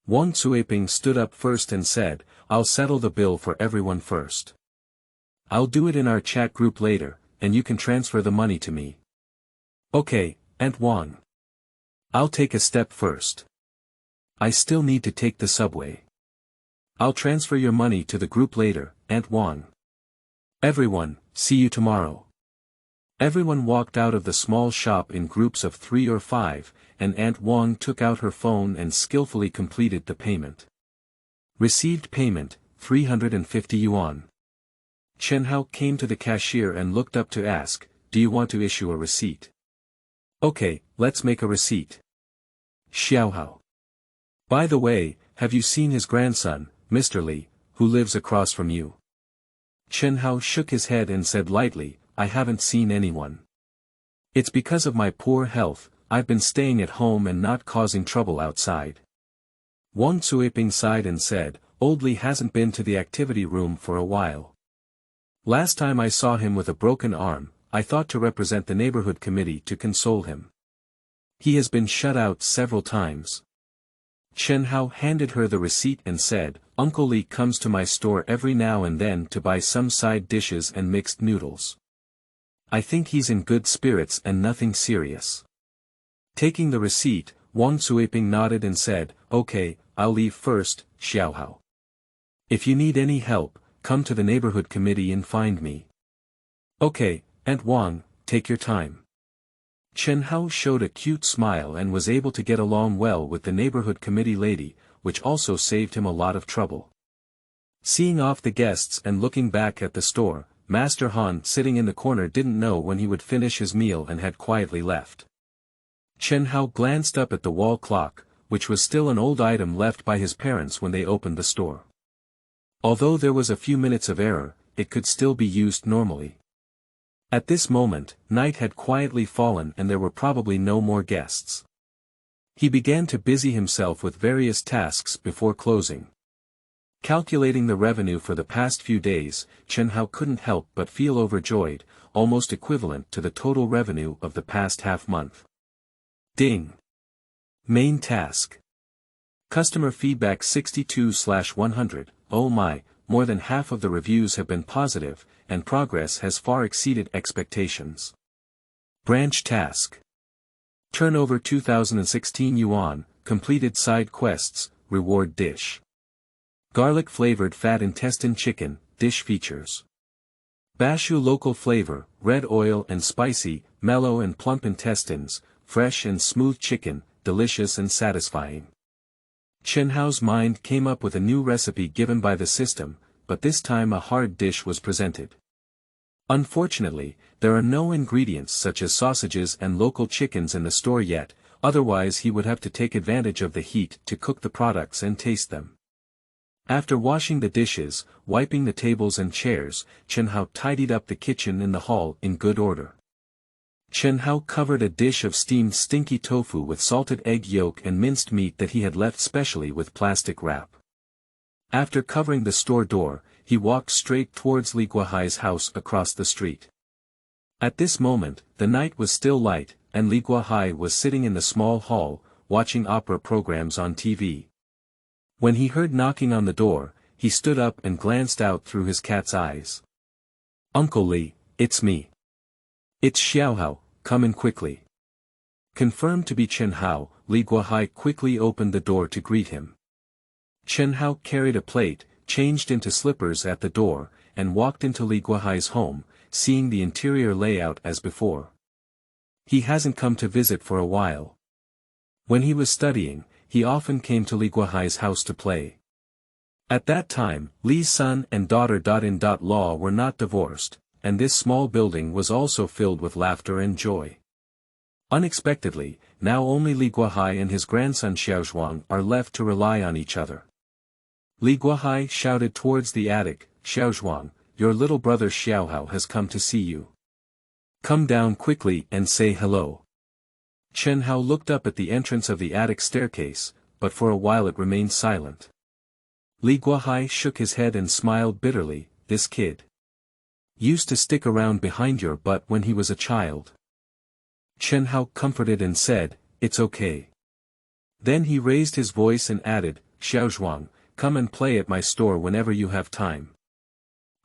Wang Cuiping stood up first and said, I'll settle the bill for everyone first. I'll do it in our chat group later, and you can transfer the money to me. Okay, Aunt Wang. I'll take a step first. I still need to take the subway. I'll transfer your money to the group later, Aunt Wang. Everyone, see you tomorrow. Everyone walked out of the small shop in groups of 3 or 5, and Aunt Wang took out her phone and skillfully completed the payment. Received payment, 350 yuan. Chen Hao came to the cashier and looked up to ask, do you want to issue a receipt? Okay, let's make a receipt. Xiaohao. By the way, have you seen his grandson, Mr. Li, who lives across from you? Chen Hao shook his head and said lightly, I haven't seen anyone. It's because of my poor health, I've been staying at home and not causing trouble outside. Wang Cuiping sighed and said, Old Li hasn't been to the activity room for a while. Last time I saw him with a broken arm, I thought to represent the neighborhood committee to console him. He has been shut out several times. Chen Hao handed her the receipt and said, Uncle Li comes to my store every now and then to buy some side dishes and mixed noodles. I think he's in good spirits and nothing serious. Taking the receipt, Wang Cuiping nodded and said, Okay, I'll leave first, Xiaohao. If you need any help, come to the neighborhood committee and find me. Okay, Aunt Wang, take your time. Chen Hao showed a cute smile and was able to get along well with the neighborhood committee lady, which also saved him a lot of trouble. Seeing off the guests and looking back at the store, Master Han sitting in the corner didn't know when he would finish his meal and had quietly left. Chen Hao glanced up at the wall clock, which was still an old item left by his parents when they opened the store. Although there was a few minutes of error, it could still be used normally. At this moment, night had quietly fallen and there were probably no more guests. He began to busy himself with various tasks before closing. Calculating the revenue for the past few days, Chen Hao couldn't help but feel overjoyed, almost equivalent to the total revenue of the past half-month. Ding! Main task. Customer feedback 62/100, oh my, more than half of the reviews have been positive, and progress has far exceeded expectations. Branch task. Turnover 2016 yuan, completed side quests, reward dish. Garlic-flavored fat intestine chicken, dish features. Bashu local flavor, red oil and spicy, mellow and plump intestines, fresh and smooth chicken, delicious and satisfying. Chen Hao's mind came up with a new recipe given by the system, but this time a hard dish was presented. Unfortunately, there are no ingredients such as sausages and local chickens in the store yet, otherwise he would have to take advantage of the heat to cook the products and taste them. After washing the dishes, wiping the tables and chairs, Chen Hao tidied up the kitchen in the hall in good order. Chen Hao covered a dish of steamed stinky tofu with salted egg yolk and minced meat that he had left specially with plastic wrap. After covering the store door, he walked straight towards Li Guohai's house across the street. At this moment, the night was still light, and Li Guohai was sitting in the small hall, watching opera programs on TV. When he heard knocking on the door, he stood up and glanced out through his cat's eyes. "Uncle Li, it's me. It's Xiao, come in quickly." Confirmed to be Chen Hao, Li Guohai quickly opened the door to greet him. Chen Hao carried a plate, changed into slippers at the door, and walked into Li Guohai's home, seeing the interior layout as before. He hasn't come to visit for a while. When he was studying, he often came to Li Guohai's house to play. At that time, Li's son and daughter.in-law were not divorced, and this small building was also filled with laughter and joy. Unexpectedly, now only Li Guohai and his grandson Xiaozhuang are left to rely on each other. Li Guohai shouted towards the attic, "Xiaozhuang, your little brother Xiaohao has come to see you. Come down quickly and say hello." Chen Hao looked up at the entrance of the attic staircase, but for a while it remained silent. Li Guohai shook his head and smiled bitterly, "This kid used to stick around behind your butt when he was a child." Chen Hao comforted and said, "It's okay." Then he raised his voice and added, "Xiaozhuang, come and play at my store whenever you have time."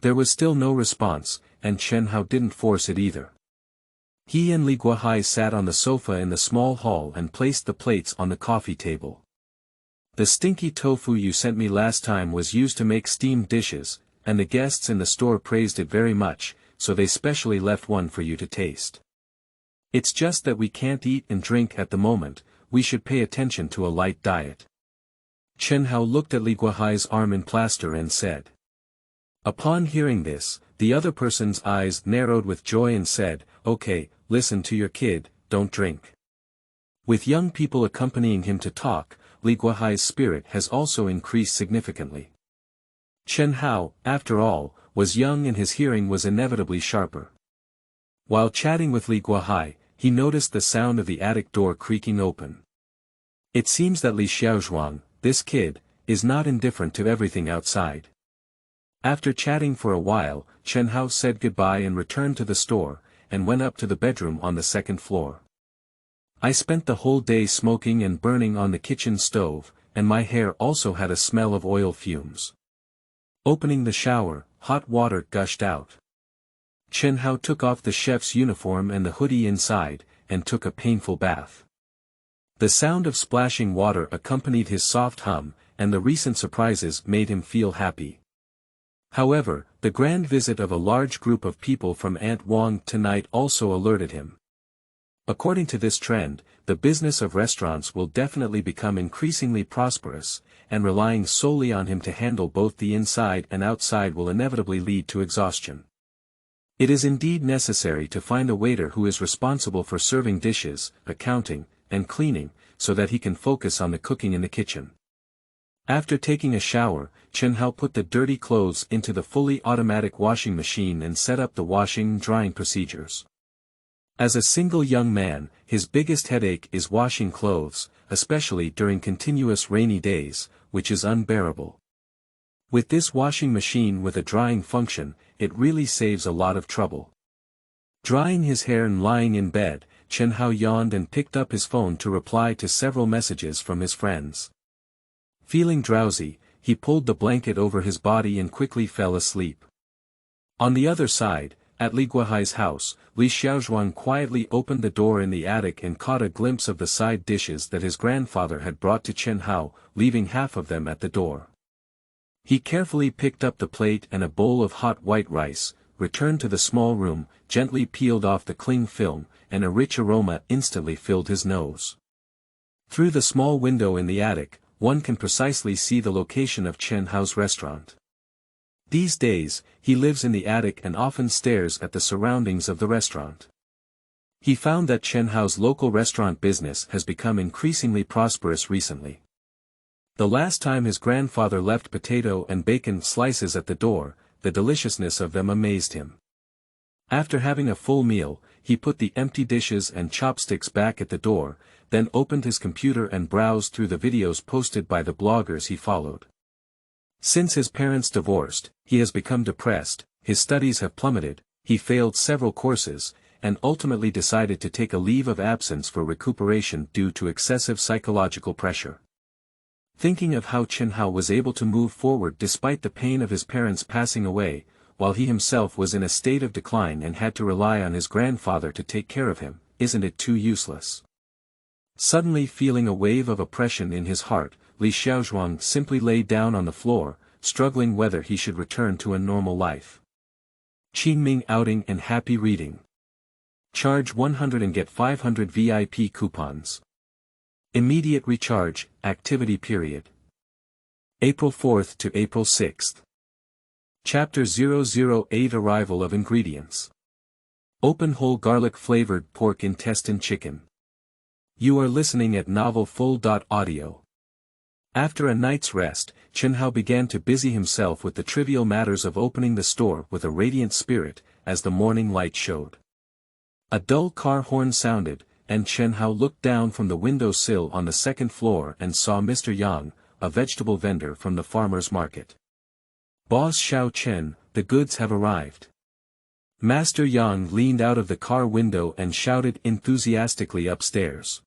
There was still no response, and Chen Hao didn't force it either. He and Li Guohai sat on the sofa in the small hall and placed the plates on the coffee table. "The stinky tofu you sent me last time was used to make steamed dishes, and the guests in the store praised it very much, so they specially left one for you to taste. It's just that we can't eat and drink at the moment, we should pay attention to a light diet." Chen Hao looked at Li Guohai's arm in plaster and said. Upon hearing this, the other person's eyes narrowed with joy and said, "Okay, listen to your kid, don't drink." With young people accompanying him to talk, Li Guohai's spirit has also increased significantly. Chen Hao, after all, was young and his hearing was inevitably sharper. While chatting with Li Guohai, he noticed the sound of the attic door creaking open. It seems that Li Xiaozhuang, this kid, is not indifferent to everything outside. After chatting for a while, Chen Hao said goodbye and returned to the store, and went up to the bedroom on the second floor. "I spent the whole day smoking and burning on the kitchen stove, and my hair also had a smell of oil fumes." Opening the shower, hot water gushed out. Chen Hao took off the chef's uniform and the hoodie inside, and took a painful bath. The sound of splashing water accompanied his soft hum, and the recent surprises made him feel happy. However, The grand visit of a large group of people from Aunt Wong tonight also alerted him. According to this trend, the business of restaurants will definitely become increasingly prosperous, and relying solely on him to handle both the inside and outside will inevitably lead to exhaustion. It is indeed necessary to find a waiter who is responsible for serving dishes, accounting, and cleaning, so that he can focus on the cooking in the kitchen. After taking a shower, Chen Hao put the dirty clothes into the fully automatic washing machine and set up the washing and drying procedures. As a single young man, his biggest headache is washing clothes, especially during continuous rainy days, which is unbearable. With this washing machine with a drying function, it really saves a lot of trouble. Drying his hair and lying in bed, Chen Hao yawned and picked up his phone to reply to several messages from his friends. Feeling drowsy, he pulled the blanket over his body and quickly fell asleep. On the other side, at Li Guohai's house, Li Xiaozhuang quietly opened the door in the attic and caught a glimpse of the side dishes that his grandfather had brought to Chen Hao, leaving half of them at the door. He carefully picked up the plate and a bowl of hot white rice, returned to the small room, gently peeled off the cling film, and a rich aroma instantly filled his nose. Through the small window in the attic, one can precisely see the location of Chen Hao's restaurant. These days, he lives in the attic and often stares at the surroundings of the restaurant. He found that Chen Hao's local restaurant business has become increasingly prosperous recently. The last time his grandfather left potato and bacon slices at the door, the deliciousness of them amazed him. After having a full meal, he put the empty dishes and chopsticks back at the door, then opened his computer and browsed through the videos posted by the bloggers he followed. Since his parents divorced, he has become depressed, his studies have plummeted, he failed several courses, and ultimately decided to take a leave of absence for recuperation due to excessive psychological pressure. Thinking of how Chen Hao was able to move forward despite the pain of his parents passing away, while he himself was in a state of decline and had to rely on his grandfather to take care of him, isn't it too useless? Suddenly feeling a wave of oppression in his heart, Li Xiaozhuang simply lay down on the floor, struggling whether he should return to a normal life. Qingming outing and happy reading. Charge 100 and get 500 VIP coupons. Immediate recharge, activity period. April 4th to April 6th. Chapter 008 Arrival of ingredients. Open whole garlic-flavored pork intestine chicken. You are listening at novelfull.audio. After a night's rest, Chen Hao began to busy himself with the trivial matters of opening the store with a radiant spirit, as the morning light showed. A dull car horn sounded, and Chen Hao looked down from the window sill on the second floor and saw Mr. Yang, a vegetable vendor from the farmer's market. Boss Xiao Chen, the goods have arrived. Master Yang leaned out of the car window and shouted enthusiastically upstairs.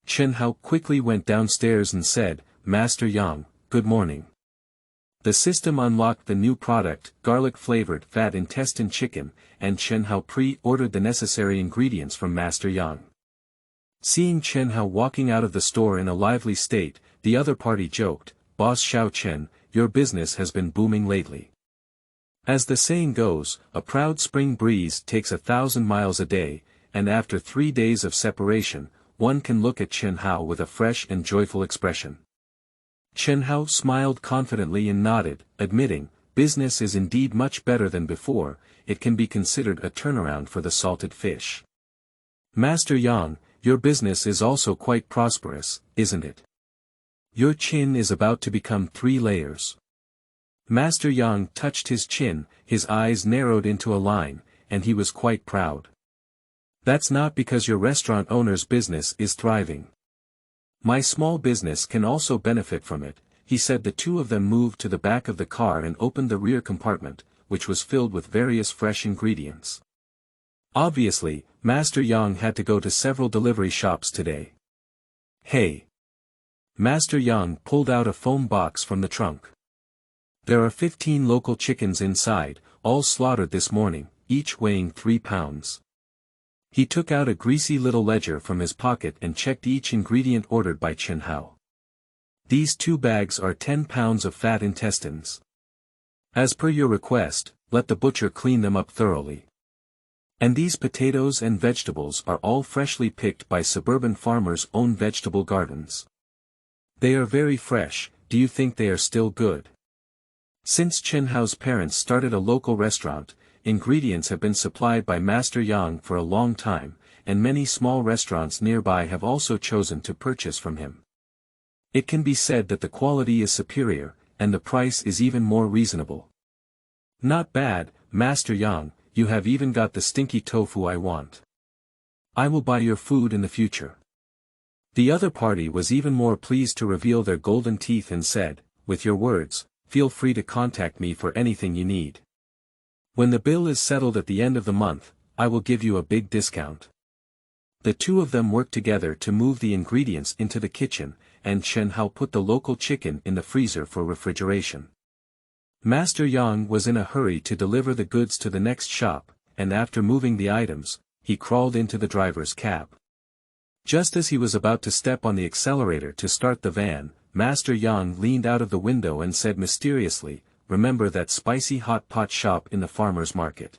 Chen Hao quickly went downstairs and said, Master Yang, good morning. The system unlocked the new product, garlic-flavored fat intestine chicken, and Chen Hao pre-ordered the necessary ingredients from Master Yang. Seeing Chen Hao walking out of the store in a lively state, the other party joked, Boss Xiao Chen, your business has been booming lately. As the saying goes, a proud spring breeze takes 1,000 miles a day, and after 3 days of separation, one can look at Chen Hao with a fresh and joyful expression. Chen Hao smiled confidently and nodded, admitting, business is indeed much better than before, it can be considered a turnaround for the salted fish. Master Yang, your business is also quite prosperous, isn't it? Your chin is about to become 3 layers. Master Yang touched his chin, his eyes narrowed into a line, and he was quite proud. That's not because your restaurant owner's business is thriving. My small business can also benefit from it, he said. The two of them moved to the back of the car and opened the rear compartment, which was filled with various fresh ingredients. Obviously, Master Yang had to go to several delivery shops today. Hey! Master Yang pulled out a foam box from the trunk. There are 15 local chickens inside, all slaughtered this morning, each weighing 3 pounds. He took out a greasy little ledger from his pocket and checked each ingredient ordered by Chen Hao. These 2 bags are 10 pounds of fat intestines. As per your request, let the butcher clean them up thoroughly. And these potatoes and vegetables are all freshly picked by suburban farmers' own vegetable gardens. They are very fresh. Do you think they are still good? Since Chen Hao's parents started a local restaurant, ingredients have been supplied by Master Yang for a long time, and many small restaurants nearby have also chosen to purchase from him. It can be said that the quality is superior, and the price is even more reasonable. Not bad, Master Yang, you have even got the stinky tofu I want. I will buy your food in the future. The other party was even more pleased to reveal their golden teeth and said, with your words, feel free to contact me for anything you need. When the bill is settled at the end of the month, I will give you a big discount. The two of them worked together to move the ingredients into the kitchen, and Chen Hao put the local chicken in the freezer for refrigeration. Master Yang was in a hurry to deliver the goods to the next shop, and after moving the items, he crawled into the driver's cab. Just as he was about to step on the accelerator to start the van, Master Yang leaned out of the window and said mysteriously, remember that spicy hot pot shop in the farmer's market?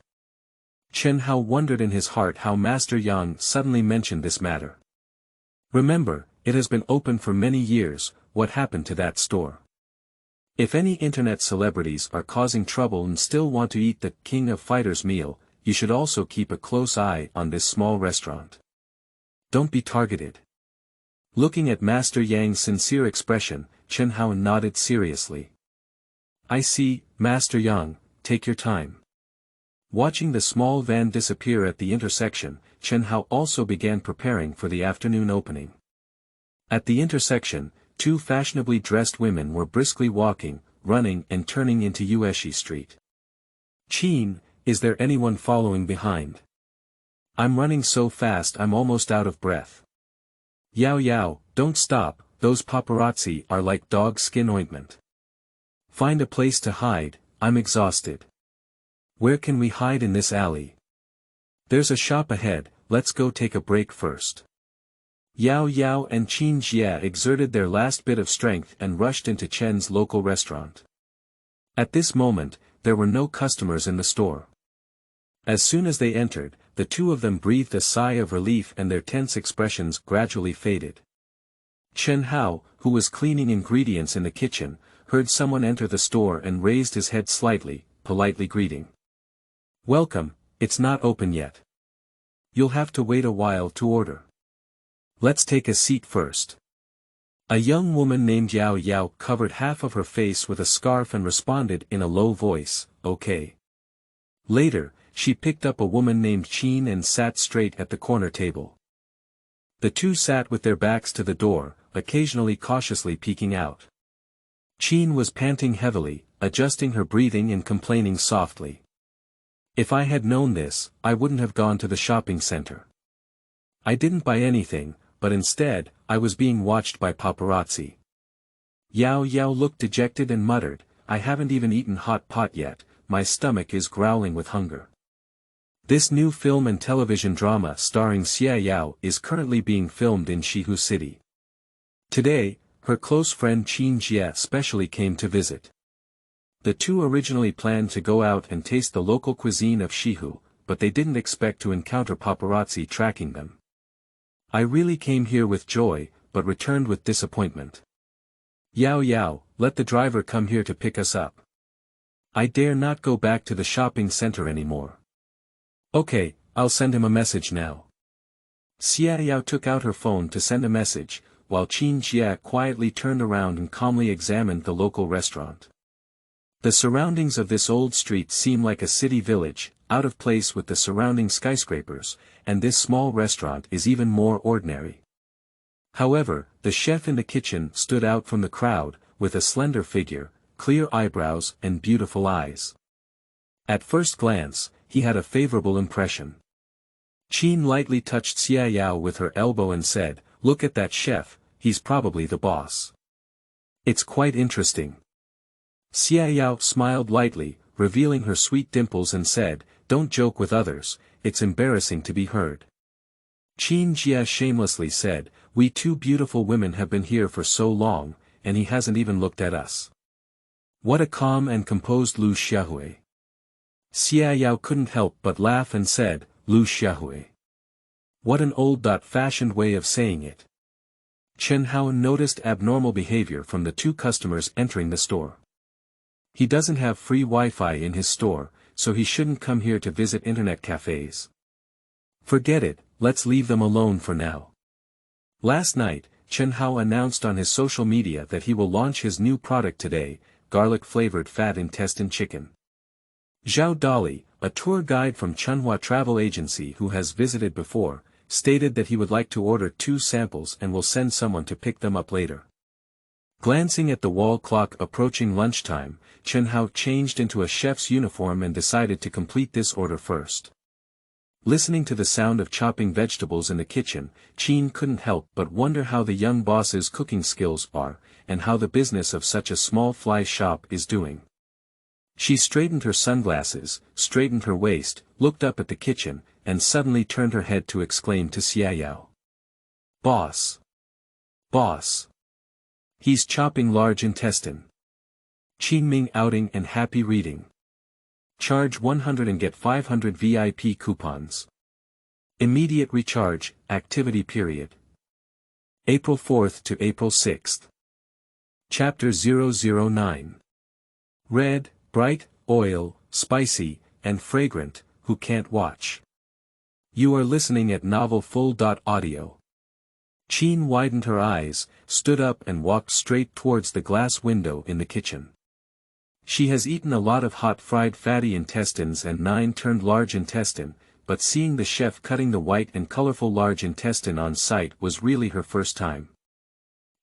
Chen Hao wondered in his heart how Master Yang suddenly mentioned this matter. Remember, it has been open for many years. What happened to that store? If any internet celebrities are causing trouble and still want to eat the King of Fighters meal, you should also keep a close eye on this small restaurant. Don't be targeted. Looking at Master Yang's sincere expression, Chen Hao nodded seriously. I see, Master Yang, take your time. Watching the small van disappear at the intersection, Chen Hao also began preparing for the afternoon opening. At the intersection, two fashionably dressed women were briskly walking, running and turning into Yuexi Street. Qin, is there anyone following behind? I'm running so fast I'm almost out of breath. Yao Yao, don't stop, those paparazzi are like dog skin ointment. Find a place to hide, I'm exhausted. Where can we hide in this alley? There's a shop ahead, let's go take a break first. Yao Yao and Qin Jie exerted their last bit of strength and rushed into Chen's local restaurant. At this moment, there were no customers in the store. As soon as they entered, the two of them breathed a sigh of relief and their tense expressions gradually faded. Chen Hao, who was cleaning ingredients in the kitchen, heard someone enter the store and raised his head slightly, politely greeting. Welcome, it's not open yet. You'll have to wait a while to order. Let's take a seat first. A young woman named Yao Yao covered half of her face with a scarf and responded in a low voice, okay. Later, she picked up a woman named Qin and sat straight at the corner table. The two sat with their backs to the door, occasionally cautiously peeking out. Qin was panting heavily, adjusting her breathing and complaining softly. If I had known this, I wouldn't have gone to the shopping center. I didn't buy anything, but instead, I was being watched by paparazzi. Yao Yao looked dejected and muttered, I haven't even eaten hot pot yet, my stomach is growling with hunger. This new film and television drama starring Xia Yao is currently being filmed in Xihu City. Today, her close friend Qin Jie specially came to visit. The two originally planned to go out and taste the local cuisine of Xihu, but they didn't expect to encounter paparazzi tracking them. I really came here with joy, but returned with disappointment. Yao Yao, let the driver come here to pick us up. I dare not go back to the shopping center anymore. Okay, I'll send him a message now. Xia Yao took out her phone to send a message, while Qin Jie quietly turned around and calmly examined the local restaurant. The surroundings of this old street seem like a city village, out of place with the surrounding skyscrapers, and this small restaurant is even more ordinary. However, the chef in the kitchen stood out from the crowd, with a slender figure, clear eyebrows and beautiful eyes. At first glance, he had a favorable impression. Qin lightly touched Xia Yao with her elbow and said, look at that chef, he's probably the boss. It's quite interesting. Xia Yao smiled lightly, revealing her sweet dimples and said, don't joke with others, it's embarrassing to be heard. Qin Jie shamelessly said, we two beautiful women have been here for so long, and he hasn't even looked at us. What a calm and composed Lu Xiaohui. Xiao couldn't help but laugh and said, Lu Xiaohui. What an old-fashioned way of saying it. Chen Hao noticed abnormal behavior from the two customers entering the store. He doesn't have free Wi-Fi in his store, so he shouldn't come here to visit internet cafes. Forget it, let's leave them alone for now. Last night, Chen Hao announced on his social media that he will launch his new product today, garlic-flavored fat intestine chicken. Zhao Dali, a tour guide from Chunhua Travel Agency who has visited before, stated that he would like to order 2 samples and will send someone to pick them up later. Glancing at the wall clock approaching lunchtime, Chen Hao changed into a chef's uniform and decided to complete this order first. Listening to the sound of chopping vegetables in the kitchen, Qin couldn't help but wonder how the young boss's cooking skills are, and how the business of such a small fly shop is doing. She straightened her sunglasses, straightened her waist, looked up at the kitchen, and suddenly turned her head to exclaim to Xiao. Boss! Boss! He's chopping large intestine. Qingming outing and happy reading. Charge 100 and get 500 VIP coupons. Immediate recharge, activity period. April 4th to April 6th. Chapter 009. Red, bright, oil, spicy, and fragrant, who can't watch. You are listening at novel.Audio. Qin widened her eyes, stood up and walked straight towards the glass window in the kitchen. She has eaten a lot of hot fried fatty intestines and 9 turned large intestine, but seeing the chef cutting the white and colorful large intestine on site was really her first time.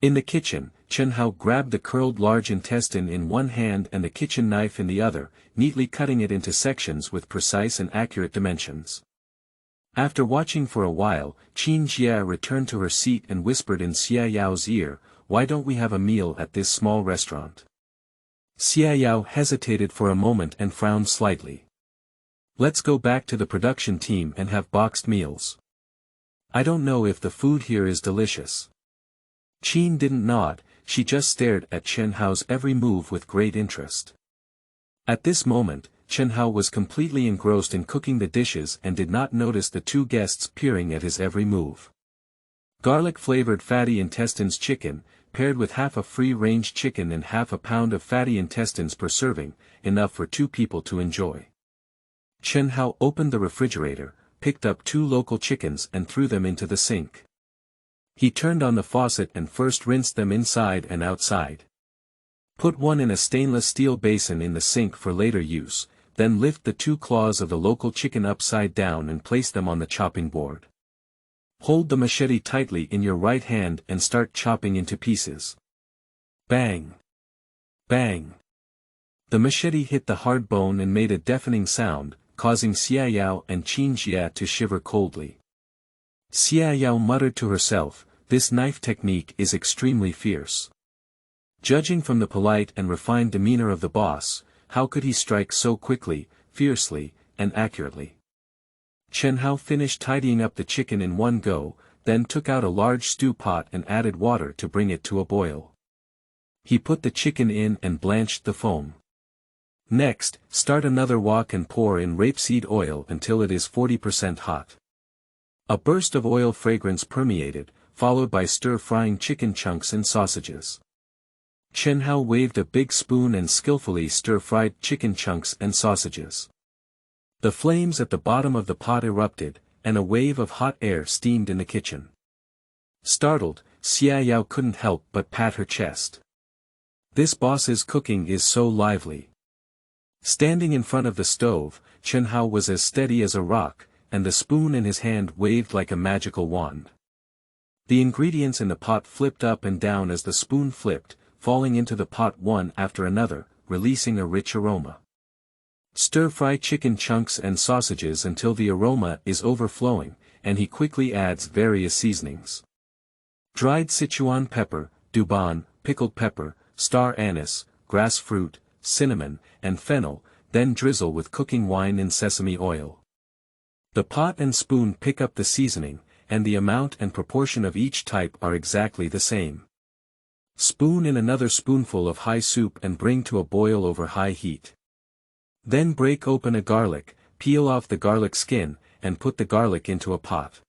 In the kitchen, Chen Hao grabbed the curled large intestine in one hand and the kitchen knife in the other, neatly cutting it into sections with precise and accurate dimensions. After watching for a while, Qin Jia returned to her seat and whispered in Xiao's ear, "Why don't we have a meal at this small restaurant?" Xiao hesitated for a moment and frowned slightly. "Let's go back to the production team and have boxed meals. I don't know if the food here is delicious." Qin didn't nod, she just stared at Chen Hao's every move with great interest. At this moment, Chen Hao was completely engrossed in cooking the dishes and did not notice the 2 guests peering at his every move. Garlic-flavored fatty intestines chicken, paired with half a free-range chicken and half a pound of fatty intestines per serving, enough for 2 people to enjoy. Chen Hao opened the refrigerator, picked up 2 local chickens and threw them into the sink. He turned on the faucet and first rinsed them inside and outside. Put one in a stainless steel basin in the sink for later use, then lift the 2 claws of the local chicken upside down and place them on the chopping board. Hold the machete tightly in your right hand and start chopping into pieces. Bang! Bang! The machete hit the hard bone and made a deafening sound, causing Xiao and Qin Jia to shiver coldly. Xiao muttered to herself, "This knife technique is extremely fierce." Judging from the polite and refined demeanor of the boss, how could he strike so quickly, fiercely, and accurately? Chen Hao finished tidying up the chicken in one go, then took out a large stew pot and added water to bring it to a boil. He put the chicken in and blanched the foam. Next, start another wok and pour in rapeseed oil until it is 40% hot. A burst of oil fragrance permeated, followed by stir-frying chicken chunks and sausages. Chen Hao waved a big spoon and skillfully stir-fried chicken chunks and sausages. The flames at the bottom of the pot erupted, and a wave of hot air steamed in the kitchen. Startled, Xiao couldn't help but pat her chest. This boss's cooking is so lively. Standing in front of the stove, Chen Hao was as steady as a rock, and the spoon in his hand waved like a magical wand. The ingredients in the pot flipped up and down as the spoon flipped, falling into the pot one after another, releasing a rich aroma. Stir-fry chicken chunks and sausages until the aroma is overflowing, and he quickly adds various seasonings. Dried Sichuan pepper, douban, pickled pepper, star anise, grass fruit, cinnamon, and fennel, then drizzle with cooking wine and sesame oil. The pot and spoon pick up the seasoning, and the amount and proportion of each type are exactly the same. Spoon in another spoonful of high soup and bring to a boil over high heat. Then break open a garlic, peel off the garlic skin, and put the garlic into a pot.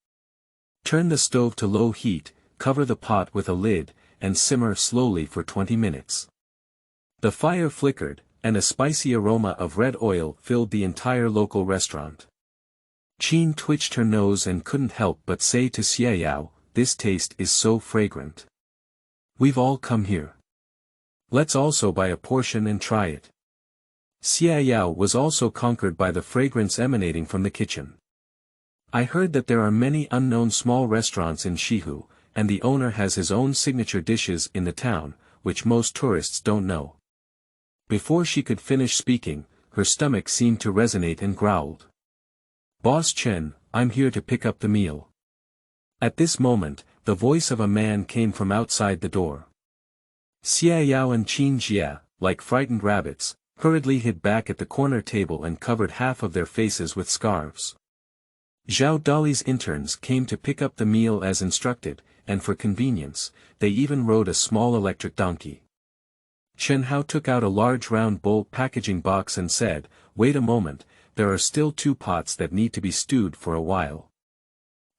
Turn the stove to low heat, cover the pot with a lid, and simmer slowly for 20 minutes. The fire flickered, and a spicy aroma of red oil filled the entire local restaurant. Chen twitched her nose and couldn't help but say to Xiao, "This taste is so fragrant. We've all come here. Let's also buy a portion and try it." Xiao was also conquered by the fragrance emanating from the kitchen. "I heard that there are many unknown small restaurants in Xihu, and the owner has his own signature dishes in the town, which most tourists don't know." Before she could finish speaking, her stomach seemed to resonate and growled. "Boss Chen, I'm here to pick up the meal." At this moment, the voice of a man came from outside the door. Xiao and Qin Jia, like frightened rabbits, hurriedly hid back at the corner table and covered half of their faces with scarves. Zhao Dali's interns came to pick up the meal as instructed, and for convenience, they even rode a small electric donkey. Chen Hao took out a large round bowl packaging box and said, "Wait a moment, there are still 2 pots that need to be stewed for a while."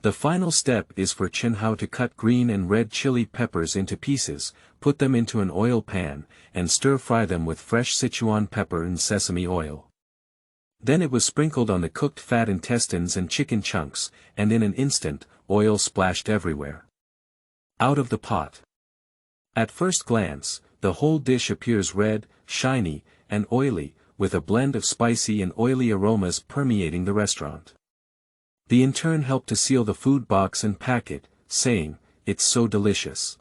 The final step is for Chen Hao to cut green and red chili peppers into pieces, put them into an oil pan, and stir-fry them with fresh Sichuan pepper and sesame oil. Then it was sprinkled on the cooked fat intestines and chicken chunks, and in an instant, oil splashed everywhere. Out of the pot. At first glance, the whole dish appears red, shiny, and oily, with a blend of spicy and oily aromas permeating the restaurant. The intern helped to seal the food box and pack it, saying, "It's so delicious.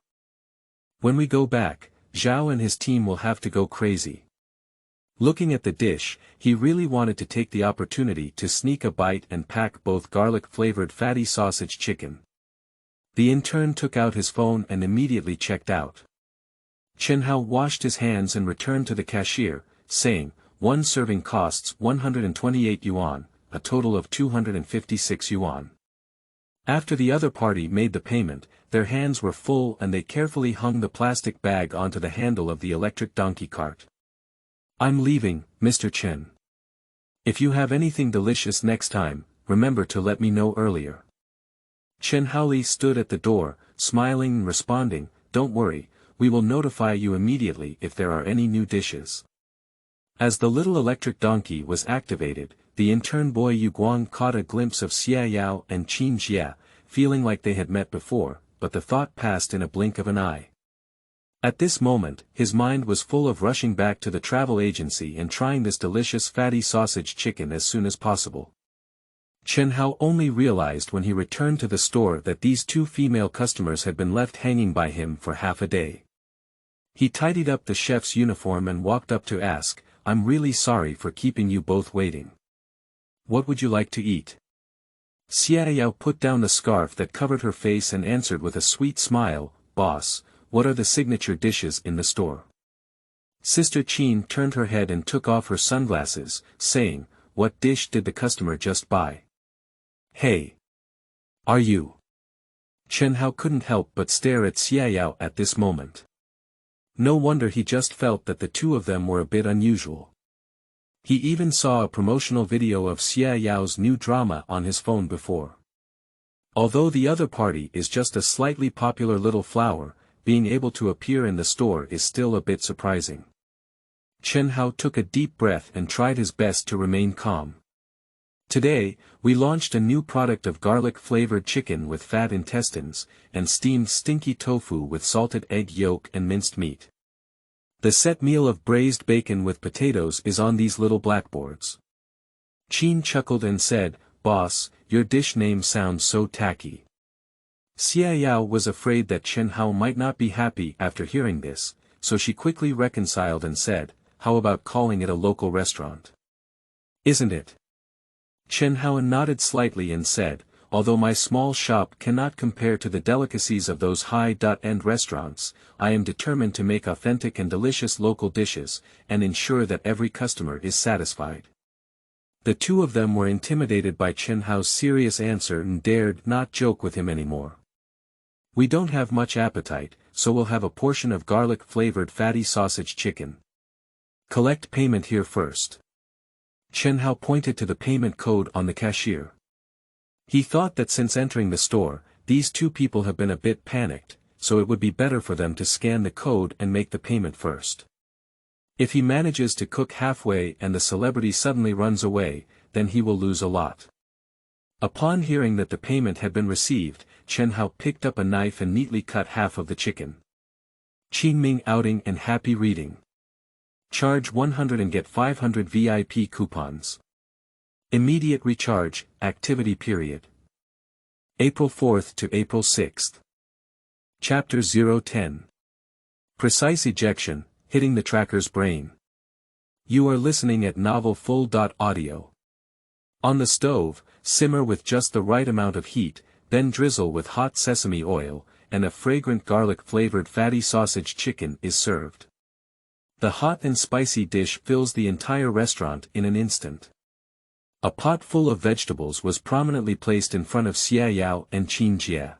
When we go back, Zhao and his team will have to go crazy." Looking at the dish, he really wanted to take the opportunity to sneak a bite and pack both garlic-flavored fatty sausage chicken. The intern took out his phone and immediately checked out. Chen Hao washed his hands and returned to the cashier, saying, "One serving costs 128 yuan, a total of 256 yuan. After the other party made the payment, their hands were full and they carefully hung the plastic bag onto the handle of the electric donkey cart. "I'm leaving, Mr. Chen. If you have anything delicious next time, remember to let me know earlier." Chen Haoli stood at the door, smiling and responding, "Don't worry, we will notify you immediately if there are any new dishes." As the little electric donkey was activated, the intern boy Yu Guang caught a glimpse of Xiao and Qin Jia, feeling like they had met before, but the thought passed in a blink of an eye. At this moment, his mind was full of rushing back to the travel agency and trying this delicious fatty sausage chicken as soon as possible. Chen Hao only realized when he returned to the store that these 2 female customers had been left hanging by him for half a day. He tidied up the chef's uniform and walked up to ask, "I'm really sorry for keeping you both waiting. What would you like to eat?" Xiao put down the scarf that covered her face and answered with a sweet smile, "Boss, what are the signature dishes in the store?" Sister Qin turned her head and took off her sunglasses, saying, "What dish did the customer just buy?" "Hey! Are you?" Chen Hao couldn't help but stare at Xiao at this moment. No wonder he just felt that the 2 of them were a bit unusual. He even saw a promotional video of Xiao's new drama on his phone before. Although the other party is just a slightly popular little flower, being able to appear in the store is still a bit surprising. Chen Hao took a deep breath and tried his best to remain calm. "Today, we launched a new product of garlic-flavored chicken with fat intestines, and steamed stinky tofu with salted egg yolk and minced meat. The set meal of braised bacon with potatoes is on these little blackboards." Qin chuckled and said, "Boss, your dish name sounds so tacky." Xiao was afraid that Chen Hao might not be happy after hearing this, so she quickly reconciled and said, "How about calling it a local restaurant? Isn't it?" Chen Hao nodded slightly and said, "Although my small shop cannot compare to the delicacies of those high-end restaurants, I am determined to make authentic and delicious local dishes, and ensure that every customer is satisfied." The 2 of them were intimidated by Chen Hao's serious answer and dared not joke with him anymore. We don't have much appetite, so we'll have a portion of garlic-flavored fatty sausage chicken. Collect payment here first. Chen Hao pointed to the payment code on the cashier. He thought that since entering the store, these two people have been a bit panicked, so it would be better for them to scan the code and make the payment first. If he manages to cook halfway and the celebrity suddenly runs away, then he will lose a lot. Upon hearing that the payment had been received, Chen Hao picked up a knife and neatly cut half of the chicken. Qingming outing and happy reading. Charge 100 and get 500 VIP coupons. Immediate recharge, activity period. April 4th to April 6th. Chapter 010. Precise ejection, hitting the tracker's brain. You are listening at novel full.audio. On the stove, simmer with just the right amount of heat, then drizzle with hot sesame oil, and a fragrant garlic-flavored fatty sausage chicken is served. The hot and spicy dish fills the entire restaurant in an instant. A pot full of vegetables was prominently placed in front of Xiao and Qin Jie.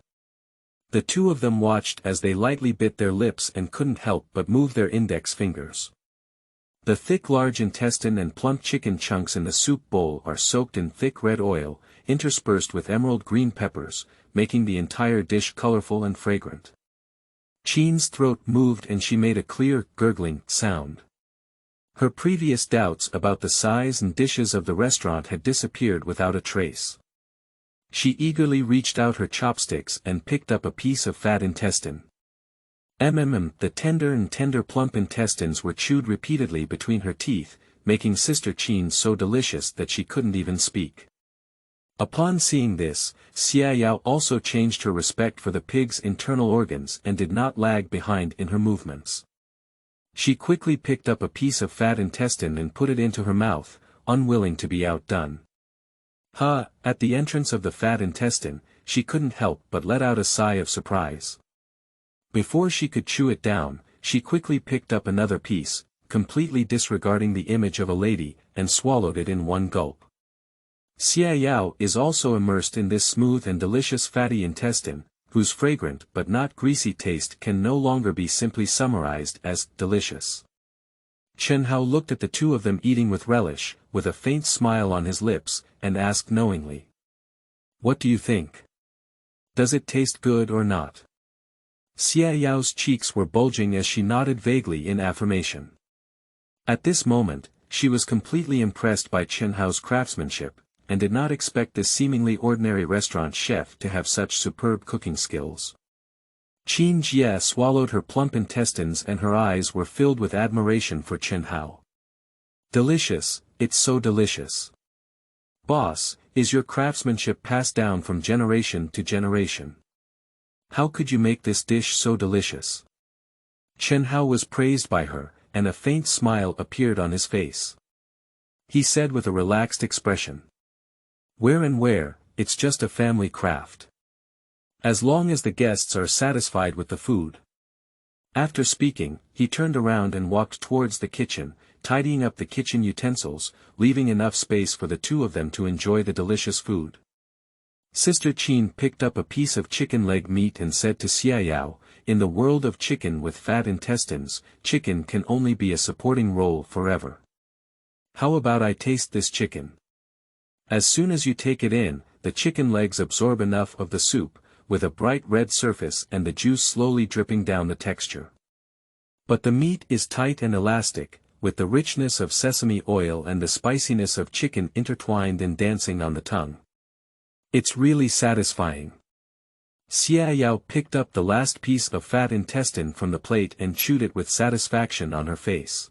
The two of them watched as they lightly bit their lips and couldn't help but move their index fingers. The thick large intestine and plump chicken chunks in the soup bowl are soaked in thick red oil, interspersed with emerald green peppers, making the entire dish colorful and fragrant. Qin's throat moved and she made a clear, gurgling sound. Her previous doubts about the size and dishes of the restaurant had disappeared without a trace. She eagerly reached out her chopsticks and picked up a piece of fat intestine. The tender plump intestines were chewed repeatedly between her teeth, making Sister Qin so delicious that she couldn't even speak. Upon seeing this, Xiao also changed her respect for the pig's internal organs and did not lag behind in her movements. She quickly picked up a piece of fat intestine and put it into her mouth, unwilling to be outdone. At the entrance of the fat intestine, she couldn't help but let out a sigh of surprise. Before she could chew it down, she quickly picked up another piece, completely disregarding the image of a lady, and swallowed it in one gulp. Xiao is also immersed in this smooth and delicious fatty intestine, whose fragrant but not greasy taste can no longer be simply summarized as delicious. Chen Hao looked at the two of them eating with relish, with a faint smile on his lips, and asked knowingly. What do you think? Does it taste good or not? Xiao's cheeks were bulging as she nodded vaguely in affirmation. At this moment, she was completely impressed by Chen Hao's craftsmanship, and did not expect this seemingly ordinary restaurant chef to have such superb cooking skills. Qin Jie swallowed her plump intestines and her eyes were filled with admiration for Chen Hao. Delicious, it's so delicious. Boss, is your craftsmanship passed down from generation to generation? How could you make this dish so delicious? Chen Hao was praised by her, and a faint smile appeared on his face. He said with a relaxed expression. Where, it's just a family craft. As long as the guests are satisfied with the food. After speaking, he turned around and walked towards the kitchen, tidying up the kitchen utensils, leaving enough space for the two of them to enjoy the delicious food. Sister Qin picked up a piece of chicken leg meat and said to Xiao, in the world of chicken with fat intestines, chicken can only be a supporting role forever. How about I taste this chicken? As soon as you take it in, the chicken legs absorb enough of the soup, with a bright red surface and the juice slowly dripping down the texture. But the meat is tight and elastic, with the richness of sesame oil and the spiciness of chicken intertwined and dancing on the tongue. It's really satisfying. Xiao picked up the last piece of fat intestine from the plate and chewed it with satisfaction on her face.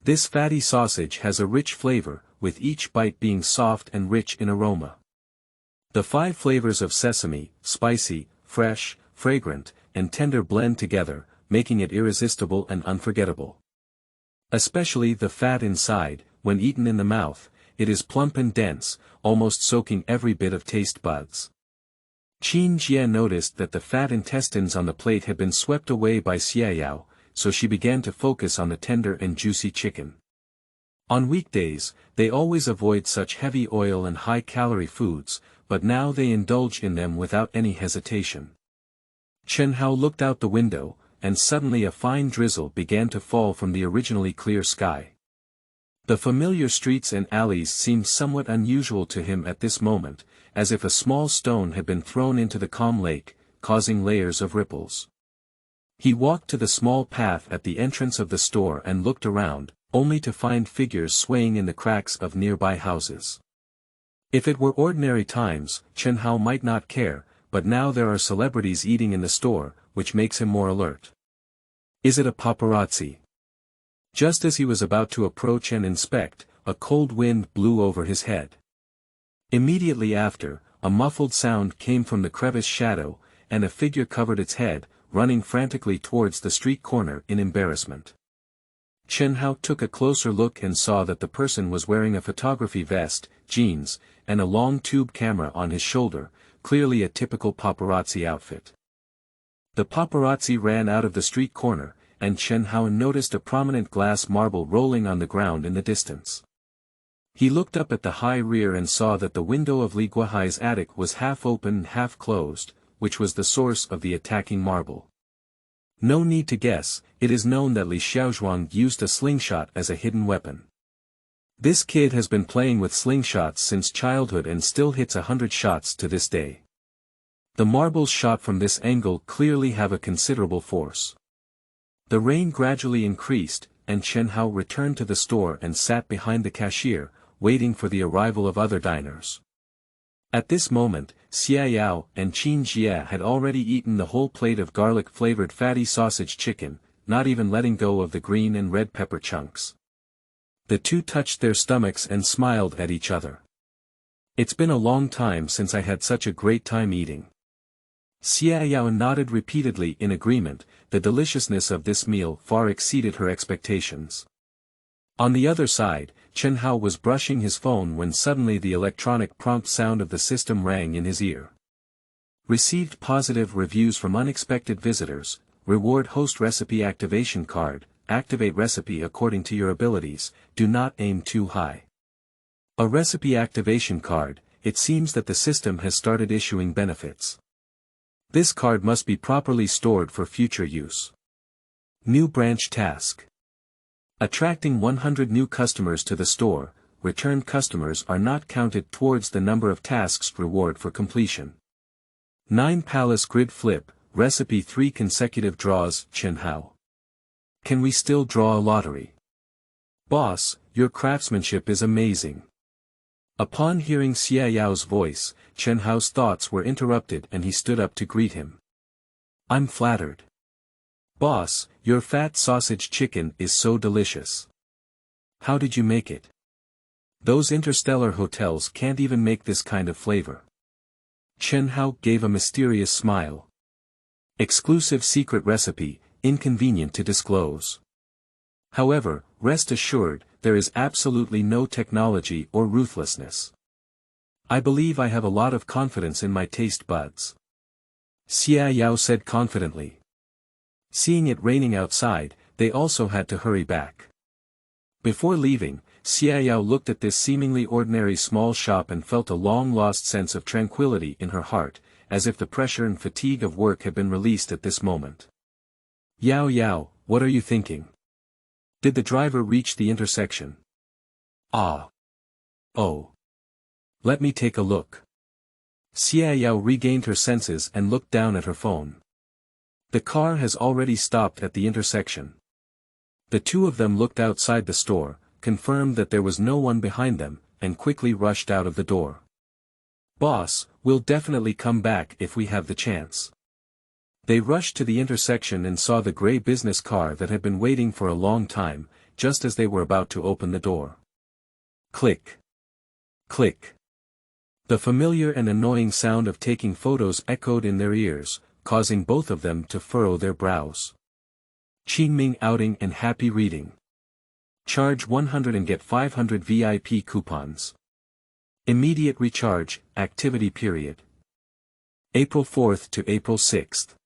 This fatty sausage has a rich flavor, with each bite being soft and rich in aroma. The 5 flavors of sesame, spicy, fresh, fragrant, and tender blend together, making it irresistible and unforgettable. Especially the fat inside, when eaten in the mouth, it is plump and dense, almost soaking every bit of taste buds. Qin Jie noticed that the fat intestines on the plate had been swept away by Xiao, so she began to focus on the tender and juicy chicken. On weekdays, they always avoid such heavy oil and high-calorie foods, but now they indulge in them without any hesitation. Chen Hao looked out the window, and suddenly a fine drizzle began to fall from the originally clear sky. The familiar streets and alleys seemed somewhat unusual to him at this moment, as if a small stone had been thrown into the calm lake, causing layers of ripples. He walked to the small path at the entrance of the store and looked around, only to find figures swaying in the cracks of nearby houses. If it were ordinary times, Chen Hao might not care, but now there are celebrities eating in the store, which makes him more alert. Is it a paparazzi? Just as he was about to approach and inspect, a cold wind blew over his head. Immediately after, a muffled sound came from the crevice shadow, and a figure covered its head, running frantically towards the street corner in embarrassment. Chen Hao took a closer look and saw that the person was wearing a photography vest, jeans, and a long tube camera on his shoulder, clearly a typical paparazzi outfit. The paparazzi ran out of the street corner, and Chen Hao noticed a prominent glass marble rolling on the ground in the distance. He looked up at the high rear and saw that the window of Li Guohai's attic was half open and half closed, which was the source of the attacking marble. No need to guess, it is known that Li Xiaozhuang used a slingshot as a hidden weapon. This kid has been playing with slingshots since childhood and still hits 100 shots to this day. The marbles shot from this angle clearly have a considerable force. The rain gradually increased, and Chen Hao returned to the store and sat behind the cashier, waiting for the arrival of other diners. At this moment, Xia Yao and Qin Jie had already eaten the whole plate of garlic-flavored fatty sausage chicken, not even letting go of the green and red pepper chunks. The two touched their stomachs and smiled at each other. It's been a long time since I had such a great time eating. Xia Yao nodded repeatedly in agreement. The deliciousness of this meal far exceeded her expectations. On the other side, Chen Hao was brushing his phone when suddenly the electronic prompt sound of the system rang in his ear. Received positive reviews from unexpected visitors. Reward host recipe activation card. Activate recipe according to your abilities. Do not aim too high. A recipe activation card. It seems that the system has started issuing benefits. This card must be properly stored for future use. New branch task. Attracting 100 new customers to the store. Returned customers are not counted towards the number of tasks reward for completion. 9 Palace Grid Flip, Recipe 3 consecutive draws. Chen Hao. Can we still draw a lottery? Boss, your craftsmanship is amazing. Upon hearing Xia Yao's voice, Chen Hao's thoughts were interrupted and he stood up to greet him. I'm flattered. Boss, your fat sausage chicken is so delicious. How did you make it? Those interstellar hotels can't even make this kind of flavor. Chen Hao gave a mysterious smile. Exclusive secret recipe, inconvenient to disclose. However, rest assured, there is absolutely no technology or ruthlessness. I believe I have a lot of confidence in my taste buds. Xia Yao said confidently. Seeing it raining outside, they also had to hurry back. Before leaving, Xia Yao looked at this seemingly ordinary small shop and felt a long-lost sense of tranquility in her heart, as if the pressure and fatigue of work had been released at this moment. Yao Yao, what are you thinking? Did the driver reach the intersection? Ah. Oh. Let me take a look. Xia Yao regained her senses and looked down at her phone. The car has already stopped at the intersection. The two of them looked outside the store, confirmed that there was no one behind them, and quickly rushed out of the door. Boss, we'll definitely come back if we have the chance. They rushed to the intersection and saw the gray business car that had been waiting for a long time, just as they were about to open the door. Click. Click. The familiar and annoying sound of taking photos echoed in their ears, causing both of them to furrow their brows. Qingming outing and happy reading. Charge 100 and get 500 VIP coupons. Immediate recharge, activity period. April 4th to April 6th.